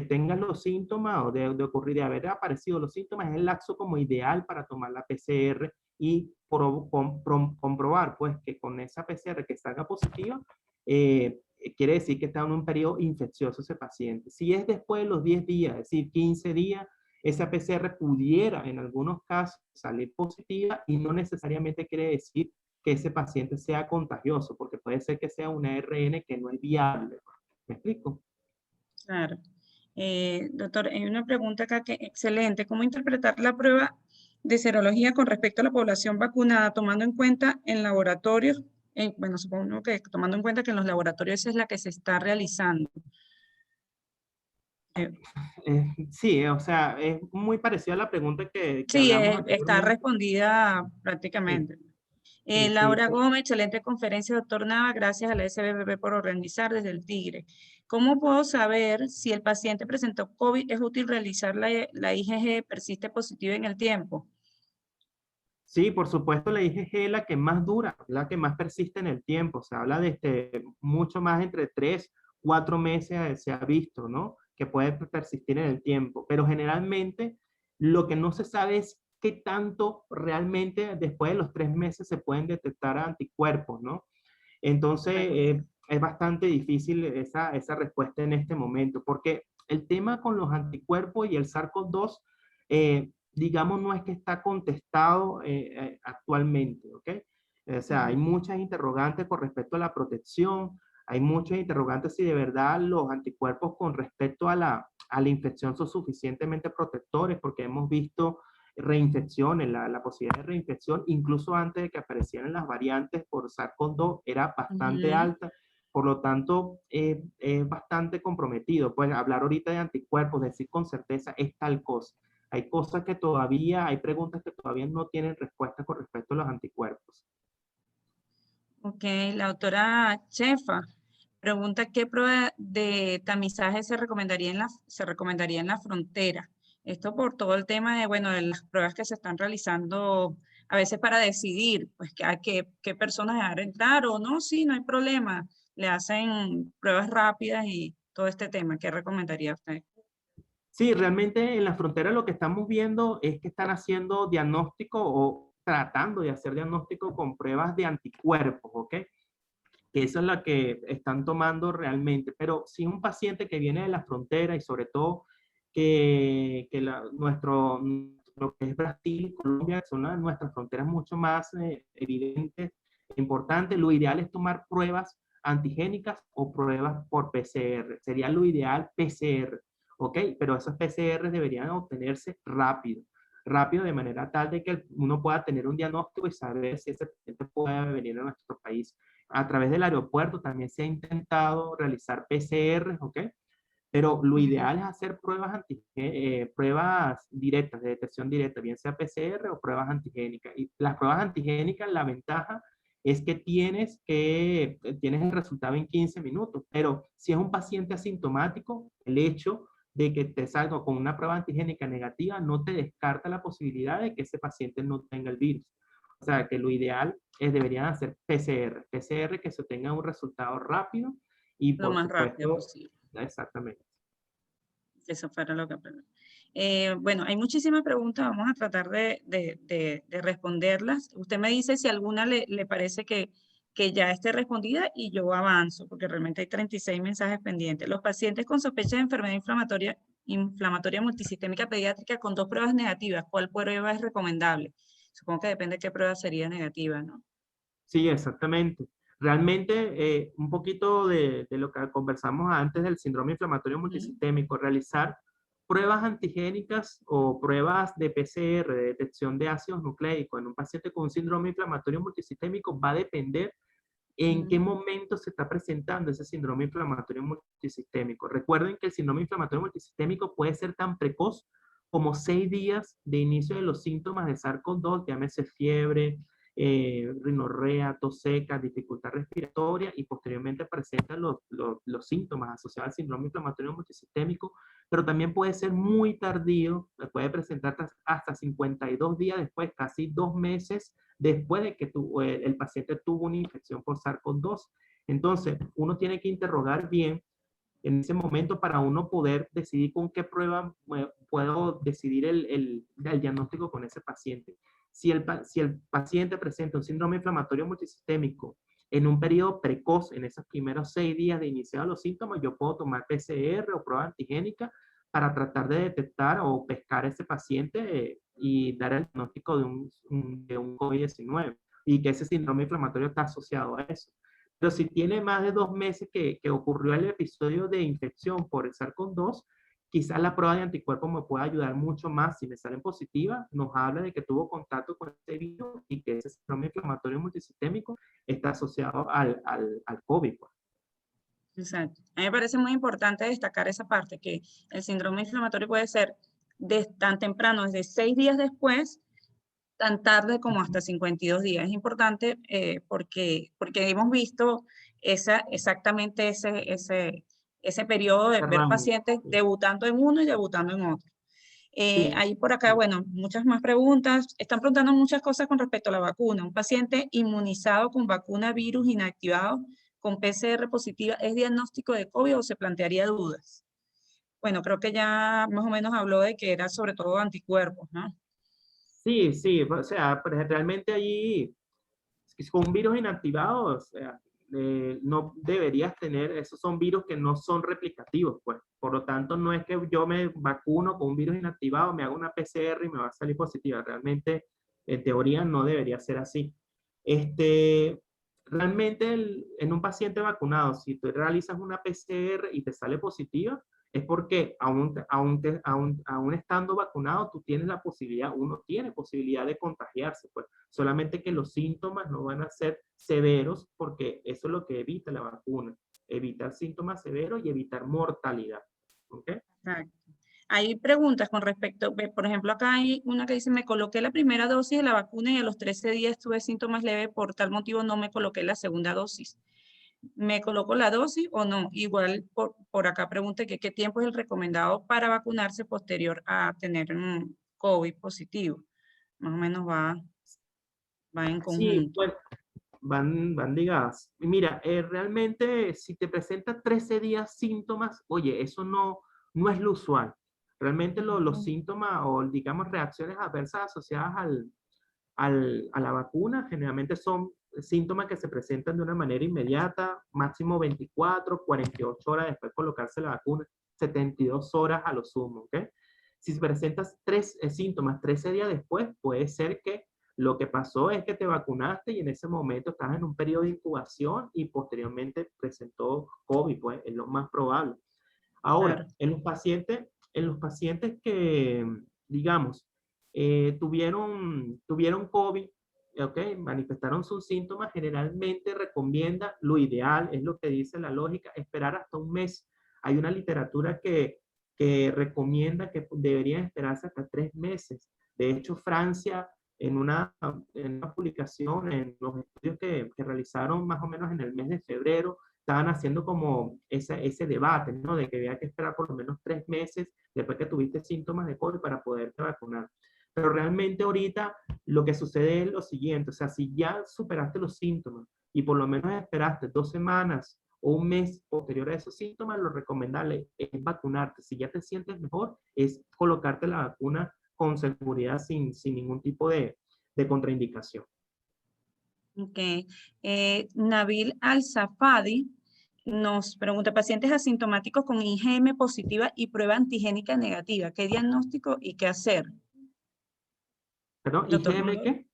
tengas los síntomas o de ocurrir, de haber aparecido los síntomas, es el lapso como ideal para tomar la PCR y comprobar pues que con esa PCR que salga positiva, quiere decir que está en un periodo infeccioso ese paciente. Si es después de los 10 días, es decir, 15 días, esa PCR pudiera en algunos casos salir positiva y no necesariamente quiere decir que ese paciente sea contagioso, porque puede ser que sea un ARN que no es viable. ¿Me explico? Claro. Doctor, hay una pregunta acá que excelente. ¿Cómo interpretar la prueba de serología con respecto a la población vacunada, tomando en cuenta en laboratorios? Bueno, supongo que tomando en cuenta que en los laboratorios es la que se está realizando. Sí, o sea, es muy parecida a la pregunta que Sí, hablamos está anteriormente. respondida Sí. prácticamente. Sí, Laura sí. Gómez, excelente conferencia, doctor Nava, gracias a la SBBP por organizar desde el Tigre. ¿Cómo puedo saber si el paciente presentó COVID? ¿Es útil realizar la IgG persiste positiva en el tiempo? Sí, por supuesto, la IgG es la que más dura, la que más persiste en el tiempo. Se habla de mucho más entre 3, 4 meses se ha visto, ¿no? Que puede persistir en el tiempo. Pero generalmente lo que no se sabe es qué tanto realmente después de los 3 meses se pueden detectar anticuerpos, ¿no? Entonces, es bastante difícil esa respuesta en este momento, porque el tema con los anticuerpos y el SARS-CoV-2, digamos, no es que está contestado actualmente, ¿ok? O sea, hay muchas interrogantes con respecto a la protección, hay muchas interrogantes si de verdad los anticuerpos con respecto a la infección son suficientemente protectores, porque hemos visto reinfecciones, la posibilidad de reinfección, incluso antes de que aparecieran las variantes por SARS-CoV-2, era bastante alta. Por lo tanto, es bastante comprometido. Pues hablar ahorita de anticuerpos, decir con certeza es tal cosa. Hay cosas que todavía, hay preguntas que todavía no tienen respuesta con respecto a los anticuerpos. Ok, la doctora Chefa pregunta qué prueba de tamizaje se recomendaría en la frontera. Esto por todo el tema de, bueno, de las pruebas que se están realizando a veces para decidir, pues, a qué personas dejar entrar o no, sí, no hay problema. Le hacen pruebas rápidas y todo este tema. ¿Qué recomendaría usted? Sí, realmente en la frontera lo que estamos viendo es que están haciendo diagnóstico o tratando de hacer diagnóstico con pruebas de anticuerpos, ¿ok? Que esa es la que están tomando realmente. Pero si un paciente que viene de la frontera y sobre todo lo que es Brasil y Colombia, que son nuestras fronteras mucho más evidentes e importantes, lo ideal es tomar pruebas antigénicas o pruebas por PCR. Sería lo ideal PCR, ¿ok? Pero esos PCR deberían obtenerse rápido de manera tal de que uno pueda tener un diagnóstico y saber si ese paciente puede venir a nuestro país. A través del aeropuerto también se ha intentado realizar PCR, ¿ok? Pero lo ideal es hacer pruebas directas, de detección directa, bien sea PCR o pruebas antigénicas. Y las pruebas antigénicas, la ventaja es que tienes el resultado en 15 minutos, pero si es un paciente asintomático, el hecho de que te salga con una prueba antigénica negativa no te descarta la posibilidad de que ese paciente no tenga el virus. O sea, que lo ideal deberían hacer PCR que se tenga un resultado rápido y Lo por más rápido supuesto, posible. exactamente. Eso fuera lo que aprendí. Bueno, hay muchísimas preguntas, vamos a tratar de responderlas. Usted me dice si alguna le parece que ya esté respondida y yo avanzo, porque realmente hay 36 mensajes pendientes. Los pacientes con sospecha de enfermedad inflamatoria multisistémica pediátrica con 2 pruebas negativas, ¿cuál prueba es recomendable? Supongo que depende de qué prueba sería negativa, ¿no? Sí, exactamente. Realmente, un poquito de lo que conversamos antes del síndrome inflamatorio multisistémico, realizar pruebas antigénicas o pruebas de PCR, de detección de ácidos nucleicos en un paciente con un síndrome inflamatorio multisistémico va a depender en qué momento se está presentando ese síndrome inflamatorio multisistémico. Recuerden que el síndrome inflamatorio multisistémico puede ser tan precoz como 6 días de inicio de los síntomas de SARS-CoV-2, llámese fiebre, rinorrea, tos seca, dificultad respiratoria, y posteriormente presentan los síntomas asociados al síndrome inflamatorio multisistémico, pero también puede ser muy tardío, puede presentar hasta 52 días después, casi 2 meses después de que el paciente tuvo una infección por SARS-CoV-2. Entonces, uno tiene que interrogar bien en ese momento para uno poder decidir con qué prueba puedo decidir el diagnóstico con ese paciente. Si el paciente presenta un síndrome inflamatorio multisistémico en un periodo precoz, en esos primeros 6 días de iniciar los síntomas, yo puedo tomar PCR o prueba antigénica para tratar de detectar o pescar a ese paciente y dar el diagnóstico de un COVID-19 y que ese síndrome inflamatorio está asociado a eso. Pero si tiene más de 2 meses que ocurrió el episodio de infección por el SARS-CoV-2, quizás la prueba de anticuerpos me pueda ayudar mucho más. Si me salen positivas, nos habla de que tuvo contacto con este virus y que ese síndrome inflamatorio multisistémico está asociado al COVID. Exacto. A mí me parece muy importante destacar esa parte, que el síndrome inflamatorio puede ser tan temprano, desde 6 días después, tan tarde como hasta 52 días. Es importante porque hemos visto exactamente ese periodo de ver Rango. pacientes debutando en uno y debutando en otro. Sí, Ahí por acá, sí. bueno, muchas más preguntas. Están preguntando muchas cosas con respecto a la vacuna. Un paciente inmunizado con vacuna virus inactivado con PCR positiva, ¿es diagnóstico de COVID o se plantearía dudas? Bueno, creo que ya más o menos habló de que era sobre todo anticuerpos, ¿no? Sí, sí, o sea, pues realmente allí, con un virus inactivado, o sea, no deberías tener, esos son virus que no son replicativos, pues. Por lo tanto, no es que yo me vacuno con un virus inactivado, me hago una PCR y me va a salir positiva. Realmente, en teoría, no debería ser así. Realmente, en un paciente vacunado, si tú realizas una PCR y te sale positiva, es porque aún estando vacunado, tú tienes la posibilidad, uno tiene posibilidad de contagiarse, pues. Solamente que los síntomas no van a ser severos porque eso es lo que evita la vacuna, evitar síntomas severos y evitar mortalidad. ¿Ok? Exacto. Hay preguntas con respecto, por ejemplo, acá hay una que dice, me coloqué la primera dosis de la vacuna y a los 13 días tuve síntomas leves, por tal motivo no me coloqué la segunda dosis. ¿Me coloco la dosis o no? Igual por acá pregunté que qué tiempo es el recomendado para vacunarse posterior a tener un COVID positivo. Más o menos va en Sí, conjunto. pues van ligadas. Y mira, realmente si te presenta 13 días síntomas, oye, eso no es lo usual. Realmente los síntomas o digamos reacciones adversas asociadas a la vacuna generalmente son síntomas que se presentan de una manera inmediata, máximo 24, 48 horas después de colocarse la vacuna, 72 horas a lo sumo, ¿ok? Si presentas síntomas 13 días después, puede ser que lo que pasó es que te vacunaste y en ese momento estás en un periodo de incubación y posteriormente presentó COVID, pues es lo más probable. Ahora, Claro. en los pacientes que, digamos, tuvieron COVID, ¿ok? Manifestaron sus síntomas, generalmente recomienda, lo ideal, es lo que dice la lógica, esperar hasta un mes. Hay una literatura que recomienda que deberían esperarse hasta 3 meses. De hecho, Francia, en una publicación, en los estudios que realizaron más o menos en el mes de febrero, estaban haciendo como ese debate, ¿no? De que había que esperar por lo menos 3 meses después que tuviste síntomas de COVID para poderte vacunar. Pero realmente ahorita lo que sucede es lo siguiente, o sea, si ya superaste los síntomas y por lo menos esperaste 2 semanas o un mes posterior a esos síntomas, lo recomendable es vacunarte. Si ya te sientes mejor, es colocarte la vacuna con seguridad sin ningún tipo de contraindicación. Ok. Nabil Al-Safadi nos pregunta, pacientes asintomáticos con IgM positiva y prueba antigénica negativa, ¿qué diagnóstico y qué hacer? ¿Perdón? Doctor ¿IgM Mundol. qué?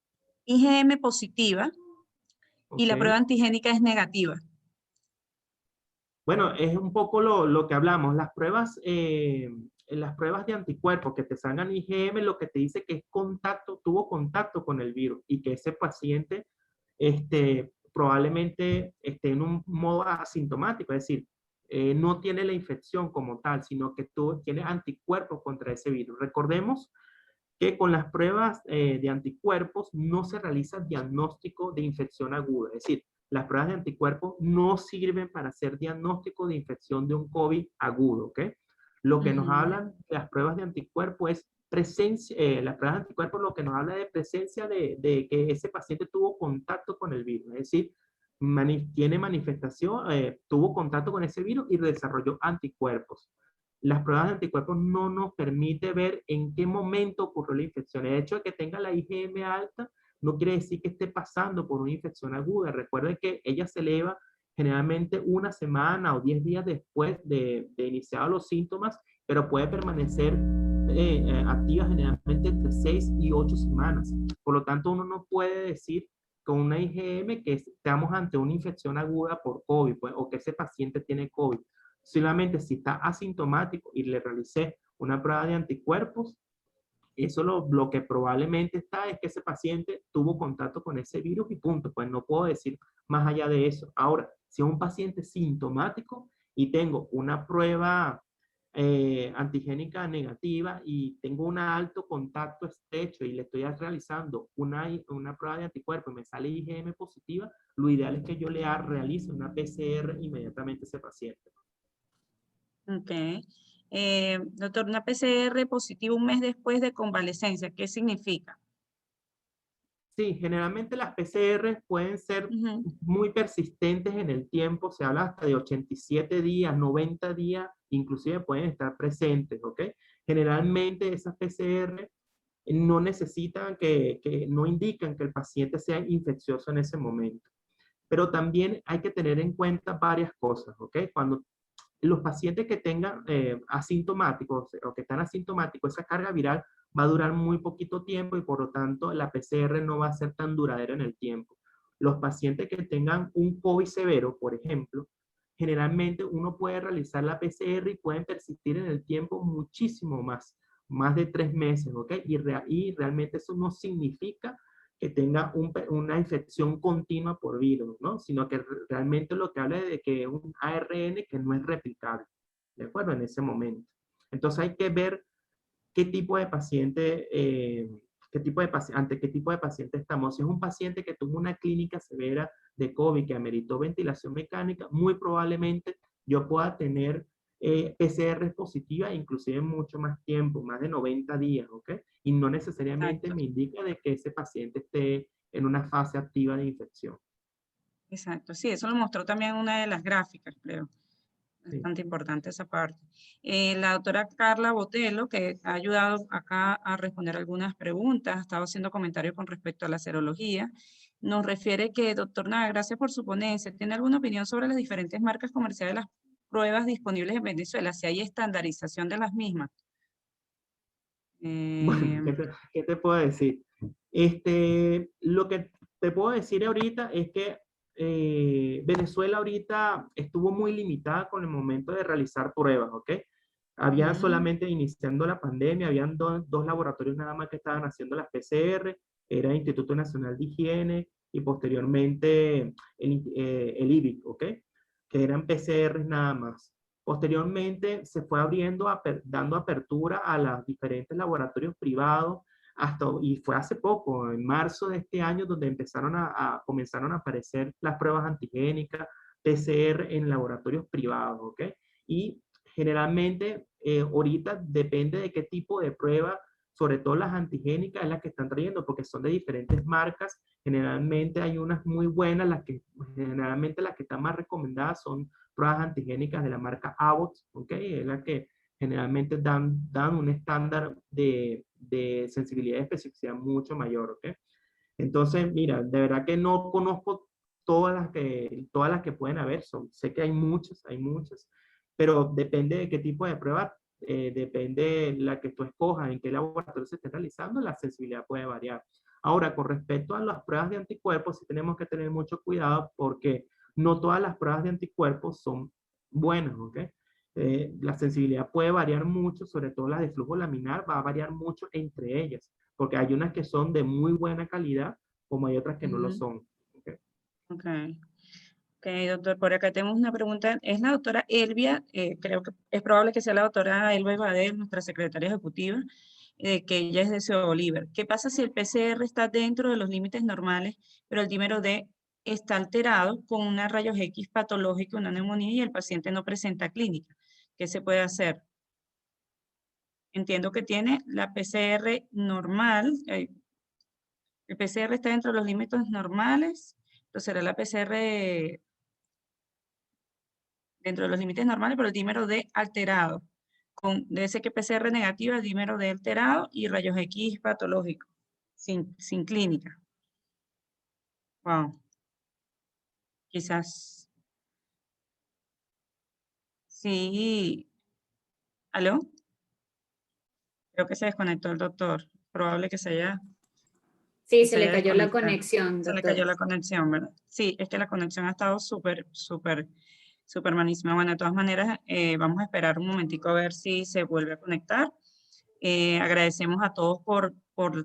IgM positiva y la prueba Ok. antigénica es negativa. Bueno, es un poco lo que hablamos. Las pruebas de anticuerpos que te salgan IgM, lo que te dice que es tuvo contacto con el virus y que ese paciente probablemente esté en un modo asintomático, es decir, no tiene la infección como tal, sino que tiene anticuerpos contra ese virus. Recordemos que con las pruebas de anticuerpos no se realiza diagnóstico de infección aguda, es decir, las pruebas de anticuerpos no sirven para hacer diagnóstico de infección de un COVID agudo, ¿ok? Lo que nos hablan las pruebas de anticuerpos es las pruebas de anticuerpos lo que nos habla de presencia de que ese paciente tuvo contacto con el virus, es decir, tiene manifestación, tuvo contacto con ese virus y desarrolló anticuerpos. Las pruebas de anticuerpos no nos permite ver en qué momento ocurrió la infección. El hecho de que tenga la IgM alta no quiere decir que esté pasando por una infección aguda. Recuerden que ella se eleva generalmente una semana o 10 días después de iniciados los síntomas, pero puede permanecer activa generalmente entre 6 y 8 semanas. Por lo tanto, uno no puede decir con una IgM que estamos ante una infección aguda por COVID, pues, o que ese paciente tiene COVID. Solamente si está asintomático y le realicé una prueba de anticuerpos, eso lo que probablemente está es que ese paciente tuvo contacto con ese virus y punto. Pues no puedo decir más allá de eso. Ahora, si es un paciente sintomático y tengo una prueba antigénica negativa y tengo un alto contacto estrecho y le estoy realizando una prueba de anticuerpo y me sale IgM positiva, lo ideal es que yo le realice una PCR inmediatamente a ese paciente. Ok. Doctor, una PCR positiva un mes después de convalecencia, ¿qué significa? Sí, generalmente las PCR pueden ser muy persistentes en el tiempo, se habla hasta de 87 días, 90 días, inclusive pueden estar presentes, ¿ok? Generalmente esas PCR no necesitan no indican que el paciente sea infeccioso en ese momento. Pero también hay que tener en cuenta varias cosas, ¿ok? Cuando los pacientes que tengan asintomáticos o que están asintomáticos, esa carga viral va a durar muy poquito tiempo y por lo tanto la PCR no va a ser tan duradera en el tiempo. Los pacientes que tengan un COVID severo, por ejemplo, generalmente uno puede realizar la PCR y pueden persistir en el tiempo muchísimo más de 3 meses, ¿ok? Y realmente eso no significa que tenga una infección continua por virus, ¿no? Sino que realmente lo que habla es de que es un ARN que no es replicable, ¿de acuerdo? En ese momento. Entonces hay que ver qué tipo de paciente, ante qué tipo de paciente estamos. Si es un paciente que tuvo una clínica severa de COVID que ameritó ventilación mecánica, muy probablemente yo pueda tener PCR positiva, inclusive mucho más tiempo, más de 90 días, ¿ok? Y no necesariamente Exacto. me indica de que ese paciente esté en una fase activa de infección. Exacto, sí, eso lo mostró también una de las gráficas, creo. Sí. Bastante importante esa parte. La doctora Carla Botelo, que ha ayudado acá a responder algunas preguntas, ha estado haciendo comentarios con respecto a la serología, nos refiere que, doctor Nava, gracias por su ponencia. ¿Tiene alguna opinión sobre las diferentes marcas comerciales de las pruebas disponibles en Venezuela? Si hay estandarización de las mismas. Bueno, ¿qué te puedo decir? Lo que te puedo decir ahorita es que Venezuela ahorita estuvo muy limitada con el momento de realizar pruebas, ¿ok? Había solamente iniciando la pandemia, habían dos laboratorios nada más que estaban haciendo las PCR, era el Instituto Nacional de Higiene y posteriormente el IBIC, ¿ok? Que eran PCR nada más. Posteriormente se fue abriendo, dando apertura a los diferentes laboratorios privados, y fue hace poco, en marzo de este año, donde comenzaron a aparecer las pruebas antigénicas, PCR en laboratorios privados, ¿ok? Y generalmente, ahorita depende de qué tipo de prueba, sobre todo las antigénicas, es las que están trayendo, porque son de diferentes marcas. Generalmente hay unas muy buenas, generalmente las que están más recomendadas son pruebas antigénicas de la marca Abbott, ¿ok? Es la que generalmente dan un estándar de sensibilidad y especificidad mucho mayor, ¿ok? Entonces, mira, de verdad que no conozco todas las que pueden haber, sé que hay muchas, pero depende de qué tipo de prueba, depende la que tú escojas, en qué laboratorio se esté realizando, la sensibilidad puede variar. Ahora, con respecto a las pruebas de anticuerpos, sí tenemos que tener mucho cuidado porque no todas las pruebas de anticuerpos son buenas, ¿ok? La sensibilidad puede variar mucho, sobre todo las de flujo laminar, va a variar mucho entre ellas, porque hay unas que son de muy buena calidad, como hay otras que no lo son. ¿Okay? Ok, doctor, por acá tenemos una pregunta. Es la doctora Elvia, creo que es probable que sea la doctora Elvia Badel, nuestra secretaria ejecutiva, que ella es de CEO Bolívar. ¿Qué pasa si el PCR está dentro de los límites normales, pero el dímero D está alterado con una rayos X patológica, una neumonía y el paciente no presenta clínica? ¿Qué se puede hacer? Entiendo que tiene la PCR normal, el PCR está dentro de los límites normales, pero será la PCR dentro de los límites normales, pero el dímero D alterado. Debe ser que PCR negativa, el dímero D alterado y rayos X patológico, sin clínica. Wow. Quizás. Sí. ¿Aló? Creo que se desconectó el doctor. Probable que se haya Sí, se le cayó la desconectado. conexión, Se le doctor. cayó la conexión, ¿verdad? Sí, es que la conexión ha estado súper malísima. Bueno, de todas maneras, vamos a esperar un momentico a ver si se vuelve a conectar. Agradecemos a todos por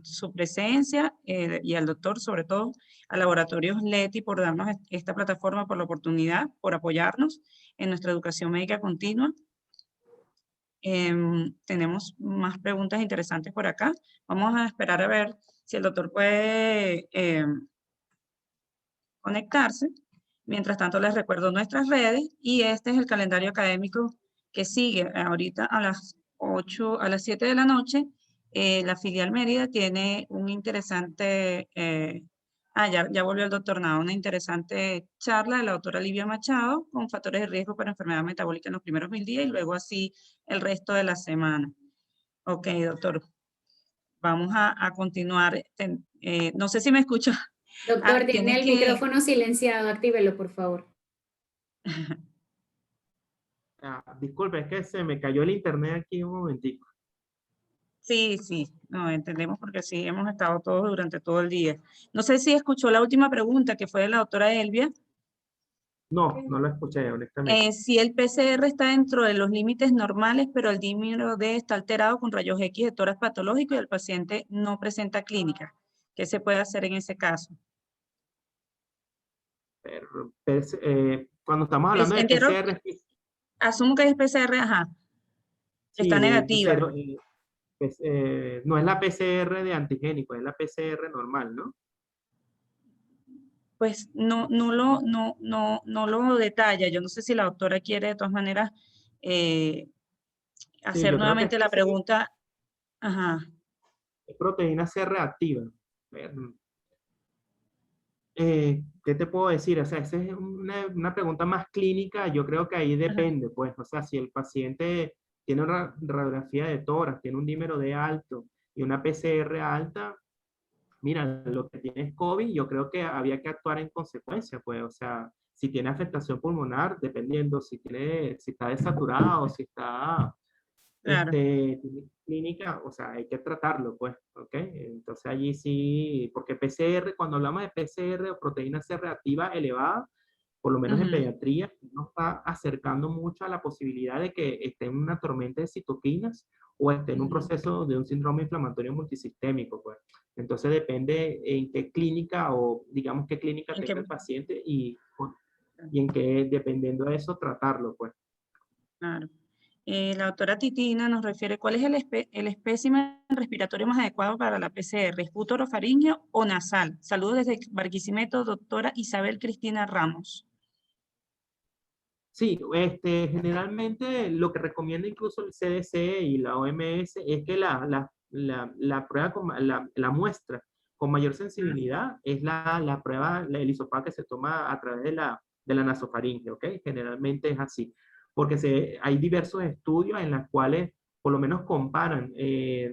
su presencia y al doctor, sobre todo, a Laboratorios Leti por darnos esta plataforma, por la oportunidad, por apoyarnos en nuestra educación médica continua. Tenemos más preguntas interesantes por acá. Vamos a esperar a ver si el doctor puede conectarse. Mientras tanto, les recuerdo nuestras redes y este es el calendario académico que sigue. Ahorita a las 8, a las 7 de la noche, la filial Mérida tiene un interesante, ya volvió el doctor Nava, una interesante charla de la doctora Livia Machado con factores de riesgo para enfermedad metabólica en los primeros 1000 días y luego así el resto de la semana. Ok, doctor. Vamos a continuar. No sé si me escucha. Doctor, tiene tiene el que... micrófono silenciado, actívelo, por favor. Disculpe, es que se me cayó el internet aquí un momentico. Sí, no, entendemos porque sí, hemos estado todos durante todo el día. No sé si escuchó la última pregunta que fue de la doctora Elvia. No, no lo escuché, honestamente. Si el PCR está dentro de los límites normales, pero el dímero D está alterado con rayos X de tórax patológico y el paciente no presenta clínica. ¿Qué se puede hacer en ese caso? Cuando estamos hablando de Entiendo, PCR, asumo que es PCR, ajá, está sí, negativa. no es la PCR de antigénico, es la PCR normal, ¿no? Pues no lo detalla. Yo no sé si la doctora quiere de todas maneras Sí, hacer yo creo que nuevamente la sí, pregunta. Ajá. es proteína C reactiva. ¿Qué te puedo decir? O sea, esa es una pregunta más clínica. Yo creo que ahí Ajá. depende, pues. O sea, si el paciente tiene una radiografía de tórax, tiene un dímero D alto y una PCR alta, mira, lo que tiene es COVID, yo creo que había que actuar en consecuencia, pues. O sea, si tiene afectación pulmonar, dependiendo si está desaturada o si está Claro. clínica, o sea, hay que tratarlo, pues, ¿ok? Entonces allí sí, porque PCR, cuando hablamos de PCR o proteína C reactiva elevada, por lo menos en Ujú. pediatría, nos está acercando mucho a la posibilidad de que esté en una tormenta de citoquinas o esté en un Ujú. proceso de un síndrome inflamatorio multisistémico, pues. Entonces depende en qué clínica o digamos qué clínica ¿En qué? tenga el paciente y en qué, dependiendo de eso, tratarlo, pues. Claro. La doctora Titina nos refiere cuál es el espécimen respiratorio más adecuado para la PCR, ¿es orofaringeo o nasal? Saludos desde Barquisimeto, doctora Isabel Cristina Ramos. Sí, generalmente lo que recomienda incluso el CDC y la OMS es que la prueba, la muestra con mayor sensibilidad es la prueba, el hisopado que se toma a través de la nasofaringe, ¿ok? Generalmente es así, porque hay diversos estudios en los cuales por lo menos comparan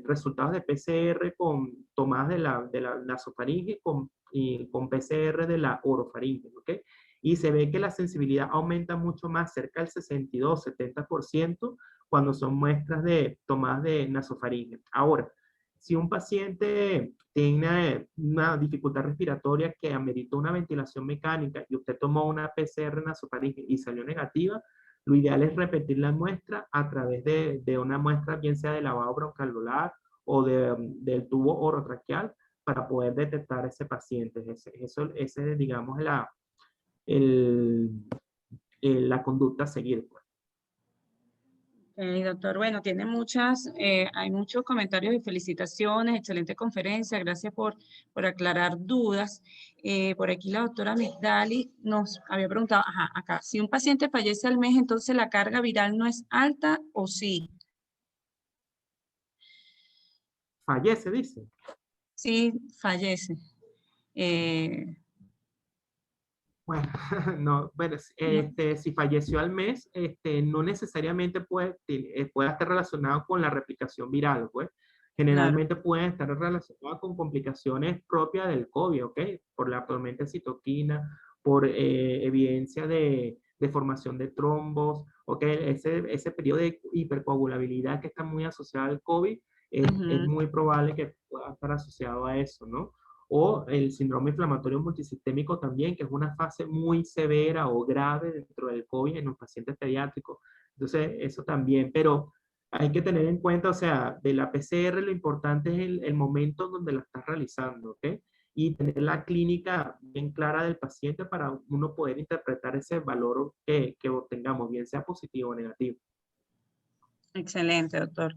resultados de PCR tomadas de la nasofaringe y con PCR de la orofaringe, ¿ok? Y se ve que la sensibilidad aumenta mucho más, cerca del 62-70%, cuando son muestras tomadas de nasofaringe. Ahora, si un paciente tiene una dificultad respiratoria que ameritó una ventilación mecánica y usted tomó una PCR nasofaringe y salió negativa, lo ideal es repetir la muestra a través de una muestra, bien sea de lavado broncoalveolar o del tubo orotraqueal, para poder detectar ese paciente. Ese digamos, el, la conducta a seguir, pues. Doctor, bueno, hay muchos comentarios y felicitaciones, excelente conferencia, gracias por aclarar dudas. Por aquí la doctora Migdali nos había preguntado, ajá, acá, si un paciente fallece al mes, entonces la carga viral no es alta o sí. Fallece, dice. Sí, fallece. Bueno, no, bueno, si falleció al mes, no necesariamente puede estar relacionado con la replicación viral, pues. Claro. Generalmente puede estar relacionado con complicaciones propias del COVID, ¿ok? Por la tormenta de citoquina, por evidencia de formación de trombos, ¿ok? Ese periodo de hipercoagulabilidad que está muy asociado al COVID, es muy probable que pueda estar asociado a eso, ¿no? O el síndrome inflamatorio multisistémico también, que es una fase muy severa o grave dentro del COVID en los pacientes pediátricos. Entonces, eso también, pero hay que tener en cuenta, o sea, de la PCR lo importante es el momento donde la estás realizando, ¿ok? Y tener la clínica bien clara del paciente para uno poder interpretar ese valor que obtengamos, bien sea positivo o negativo. Excelente, doctor.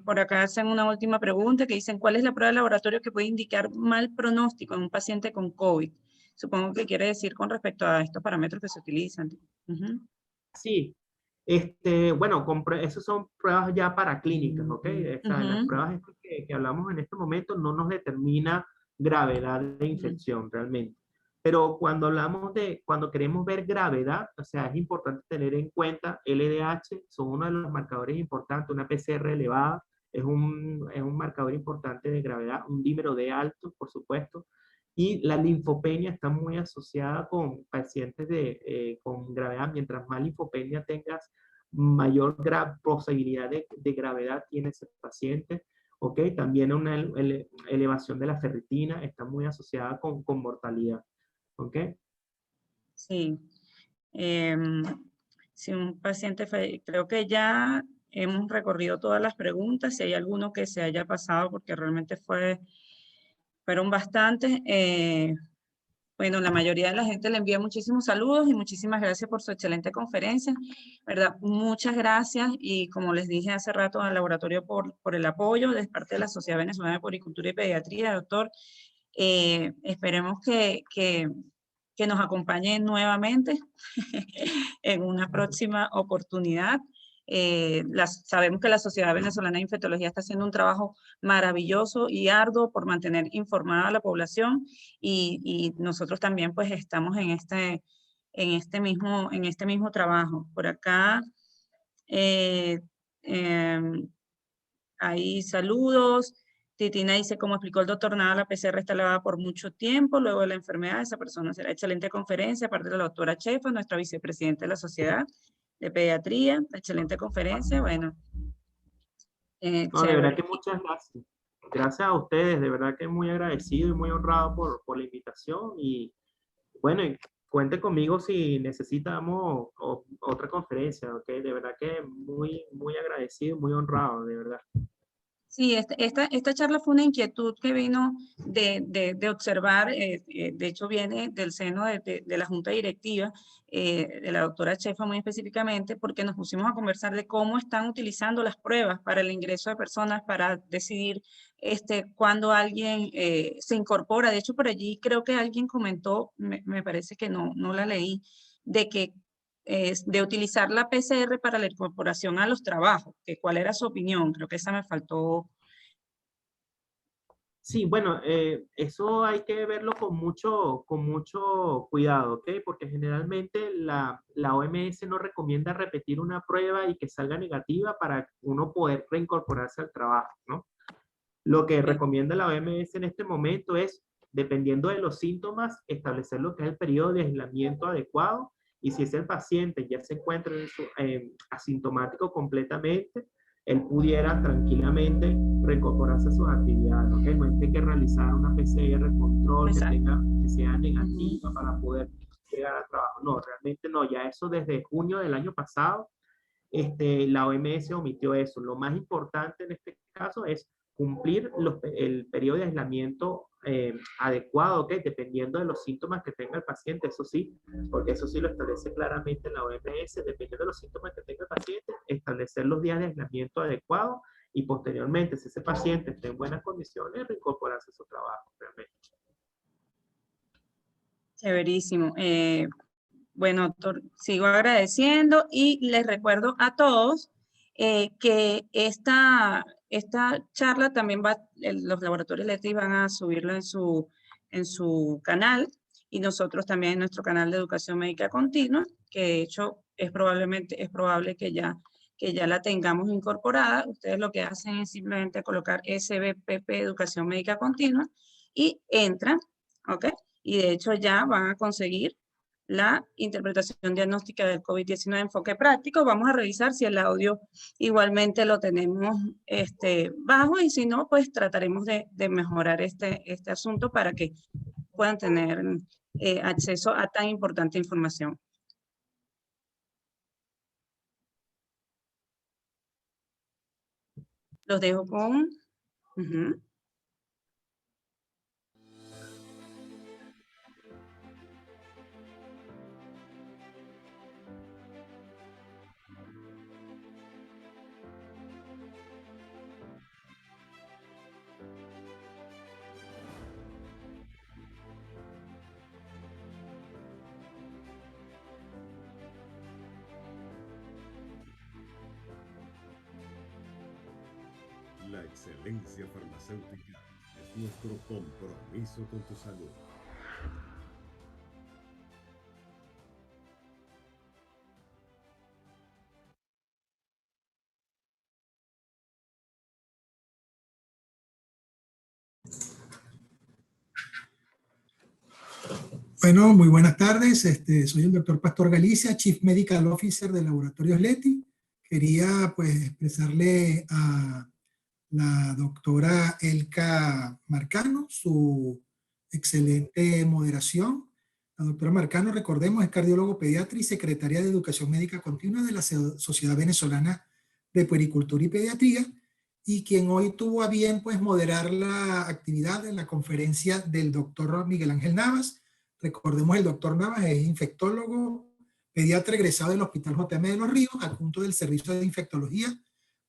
Por acá hacen una última pregunta que dicen, ¿cuál es la prueba de laboratorio que puede indicar mal pronóstico en un paciente con COVID? Supongo que quiere decir con respecto a estos parámetros que se utilizan. Ujú. Sí, bueno, esas son pruebas ya para clínicas, ¿ok? O sea, las Ujú. pruebas estas que hablamos en este momento no nos determina gravedad de infección realmente. Pero cuando queremos ver gravedad, o sea, es importante tener en cuenta LDH, son uno de los marcadores importantes, una PCR elevada, es un marcador importante de gravedad, un dímero D alto, por supuesto, y la linfopenia está muy asociada con pacientes con gravedad. Mientras más linfopenia tengas, mayor posibilidad de gravedad tiene ese paciente. ¿Ok? También una elevación de la ferritina está muy asociada con mortalidad. ¿Ok? Sí. Em, si un paciente, creo que ya hemos recorrido todas las preguntas, si hay alguno que se haya pasado, porque realmente fueron bastantes. Bueno, la mayoría de la gente le envía muchísimos saludos y muchísimas gracias por su excelente conferencia, ¿verdad? Muchas gracias y como les dije hace rato al laboratorio por el apoyo de parte de la Sociedad Venezolana de Puericultura y Pediatría, doctor. Esperemos que nos acompañen nuevamente en una próxima oportunidad. Sabemos que la Sociedad Venezolana de Infectología está haciendo un trabajo maravilloso y arduo por mantener informada a la población y nosotros también pues estamos en este mismo trabajo. Por acá eh, em, hay saludos. Titina dice, como explicó el doctor Nada, la PCR está elevada por mucho tiempo, luego de la enfermedad, esa persona será excelente conferencia, aparte de la doctora Chefa, nuestra vicepresidenta de la Sociedad de Pediatría, excelente conferencia, bueno, No, de verdad chévere. que muchas gracias. Gracias a ustedes, de verdad que muy agradecido y muy honrado por la invitación. Y bueno, y cuente conmigo si necesitamos otra conferencia, ¿ok? De verdad que muy, muy agradecido, muy honrado, de verdad. Sí, esta charla fue una inquietud que vino de observar, de hecho viene del seno de la Junta Directiva, de la doctora Chefa muy específicamente, porque nos pusimos a conversar de cómo están utilizando las pruebas para el ingreso de personas, para decidir cuándo alguien se incorpora. De hecho, por allí creo que alguien comentó, me parece que no la leí, de que de utilizar la PCR para la incorporación a los trabajos, que cuál era su opinión, creo que esa me faltó. Sí, bueno, eso hay que verlo con mucho cuidado, ¿ok? Porque generalmente la OMS no recomienda repetir una prueba y que salga negativa para uno poder reincorporarse al trabajo, ¿no? Lo que Ok. recomienda la OMS en este momento es, dependiendo de los síntomas, establecer lo que es el periodo de aislamiento adecuado y si ese paciente ya se encuentra asintomático completamente, él pudiera tranquilamente reincorporarse a sus actividades, ¿ok? No hay que realizar una PCR control Exacto. que sea negativa Ujú. para poder llegar al trabajo. No, realmente no, ya eso desde junio del año pasado la OMS omitió eso. Lo más importante en este caso es cumplir el periodo de aislamiento adecuado, ¿ok? Dependiendo de los síntomas que tenga el paciente, eso sí, porque eso sí lo establece claramente la OMS, dependiendo de los síntomas que tenga el paciente, establecer los días de aislamiento adecuados y posteriormente, si ese paciente está en buenas condiciones, reincorporarse a su trabajo, realmente. Chéverísimo. Bueno, doctor, sigo agradeciendo y les recuerdo a todos que esta charla también los laboratorios Leti van a subirlo en su canal y nosotros también en nuestro canal de educación médica continua, que de hecho es probable que ya la tengamos incorporada. Ustedes lo que hacen es simplemente colocar SBPP Educación Médica Continua y entran, ¿ok? Y de hecho ya van a conseguir la interpretación diagnóstica del COVID-19 enfoque práctico. Vamos a revisar si el audio igualmente lo tenemos bajo y si no, pues trataremos de mejorar este asunto para que puedan tener acceso a tan importante información. Los dejo con... La excelencia farmacéutica es nuestro compromiso con tu salud. Bueno, muy buenas tardes. Soy el doctor Pastor Galicia, Chief Medical Officer de Laboratorios Leti. Quería pues expresarle a la doctora Elka Marcano su excelente moderación. La doctora Marcano, recordemos, es cardiólogo pediatra y secretaria de Educación Médica Continua de la Sociedad Venezolana de Puericultura y Pediatría, y quien hoy tuvo a bien pues moderar la actividad en la conferencia del doctor Miguel Ángel Navas. Recordemos, el doctor Navas es infectólogo, pediatra egresado del Hospital JM de Los Ríos, adjunto del Servicio de Infectología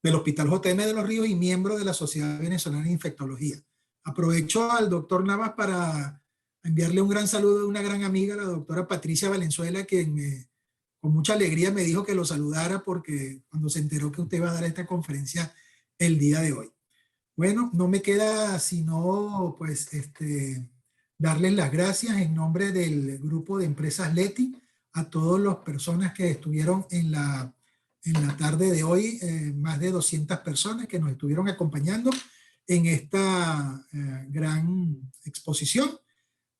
del Hospital JM de Los Ríos y miembro de la Sociedad Venezolana de Infectología. Aprovecho al doctor Navas para enviarle un gran saludo de una gran amiga, la doctora Patricia Valenzuela, quien con mucha alegría me dijo que lo saludara porque cuando se enteró que usted va a dar esta conferencia el día de hoy. Bueno, no me queda sino pues darles las gracias en nombre del grupo de empresas Leti a todas las personas que estuvieron en la tarde de hoy, más de 200 personas que nos estuvieron acompañando en esta gran exposición.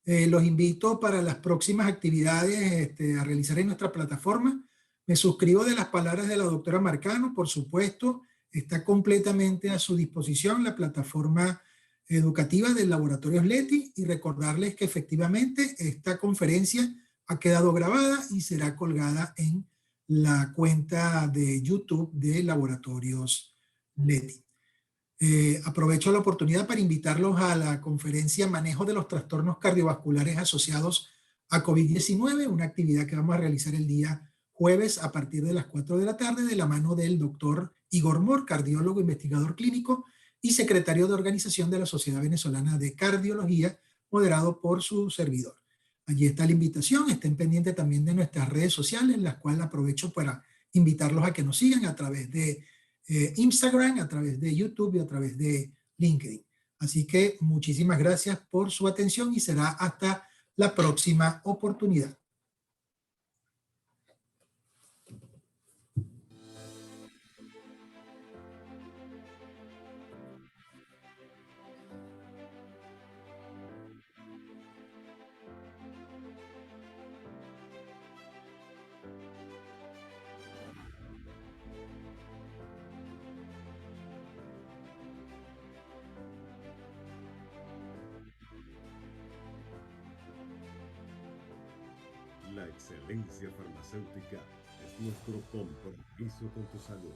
Los invito para las próximas actividades a realizar en nuestra plataforma. Me suscribo de las palabras de la doctora Marcano, por supuesto, está completamente a su disposición la plataforma educativa del Laboratorios Leti, y recordarles que efectivamente esta conferencia ha quedado grabada y será colgada en la cuenta de YouTube de Laboratorios Leti. Aprovecho la oportunidad para invitarlos a la conferencia Manejo de los trastornos cardiovasculares asociados a COVID-19, una actividad que vamos a realizar el día jueves a partir de las 4 de la tarde de la mano del doctor Igor Mor, cardiólogo, investigador clínico y secretario de organización de la Sociedad Venezolana de Cardiología, moderado por su servidor. Allí está la invitación, estén pendientes también de nuestras redes sociales, las cuales aprovecho para invitarlos a que nos sigan a través de Instagram, a través de YouTube y a través de LinkedIn. Así que muchísimas gracias por su atención y será hasta la próxima oportunidad. La excelencia farmacéutica es nuestro compromiso con tu salud.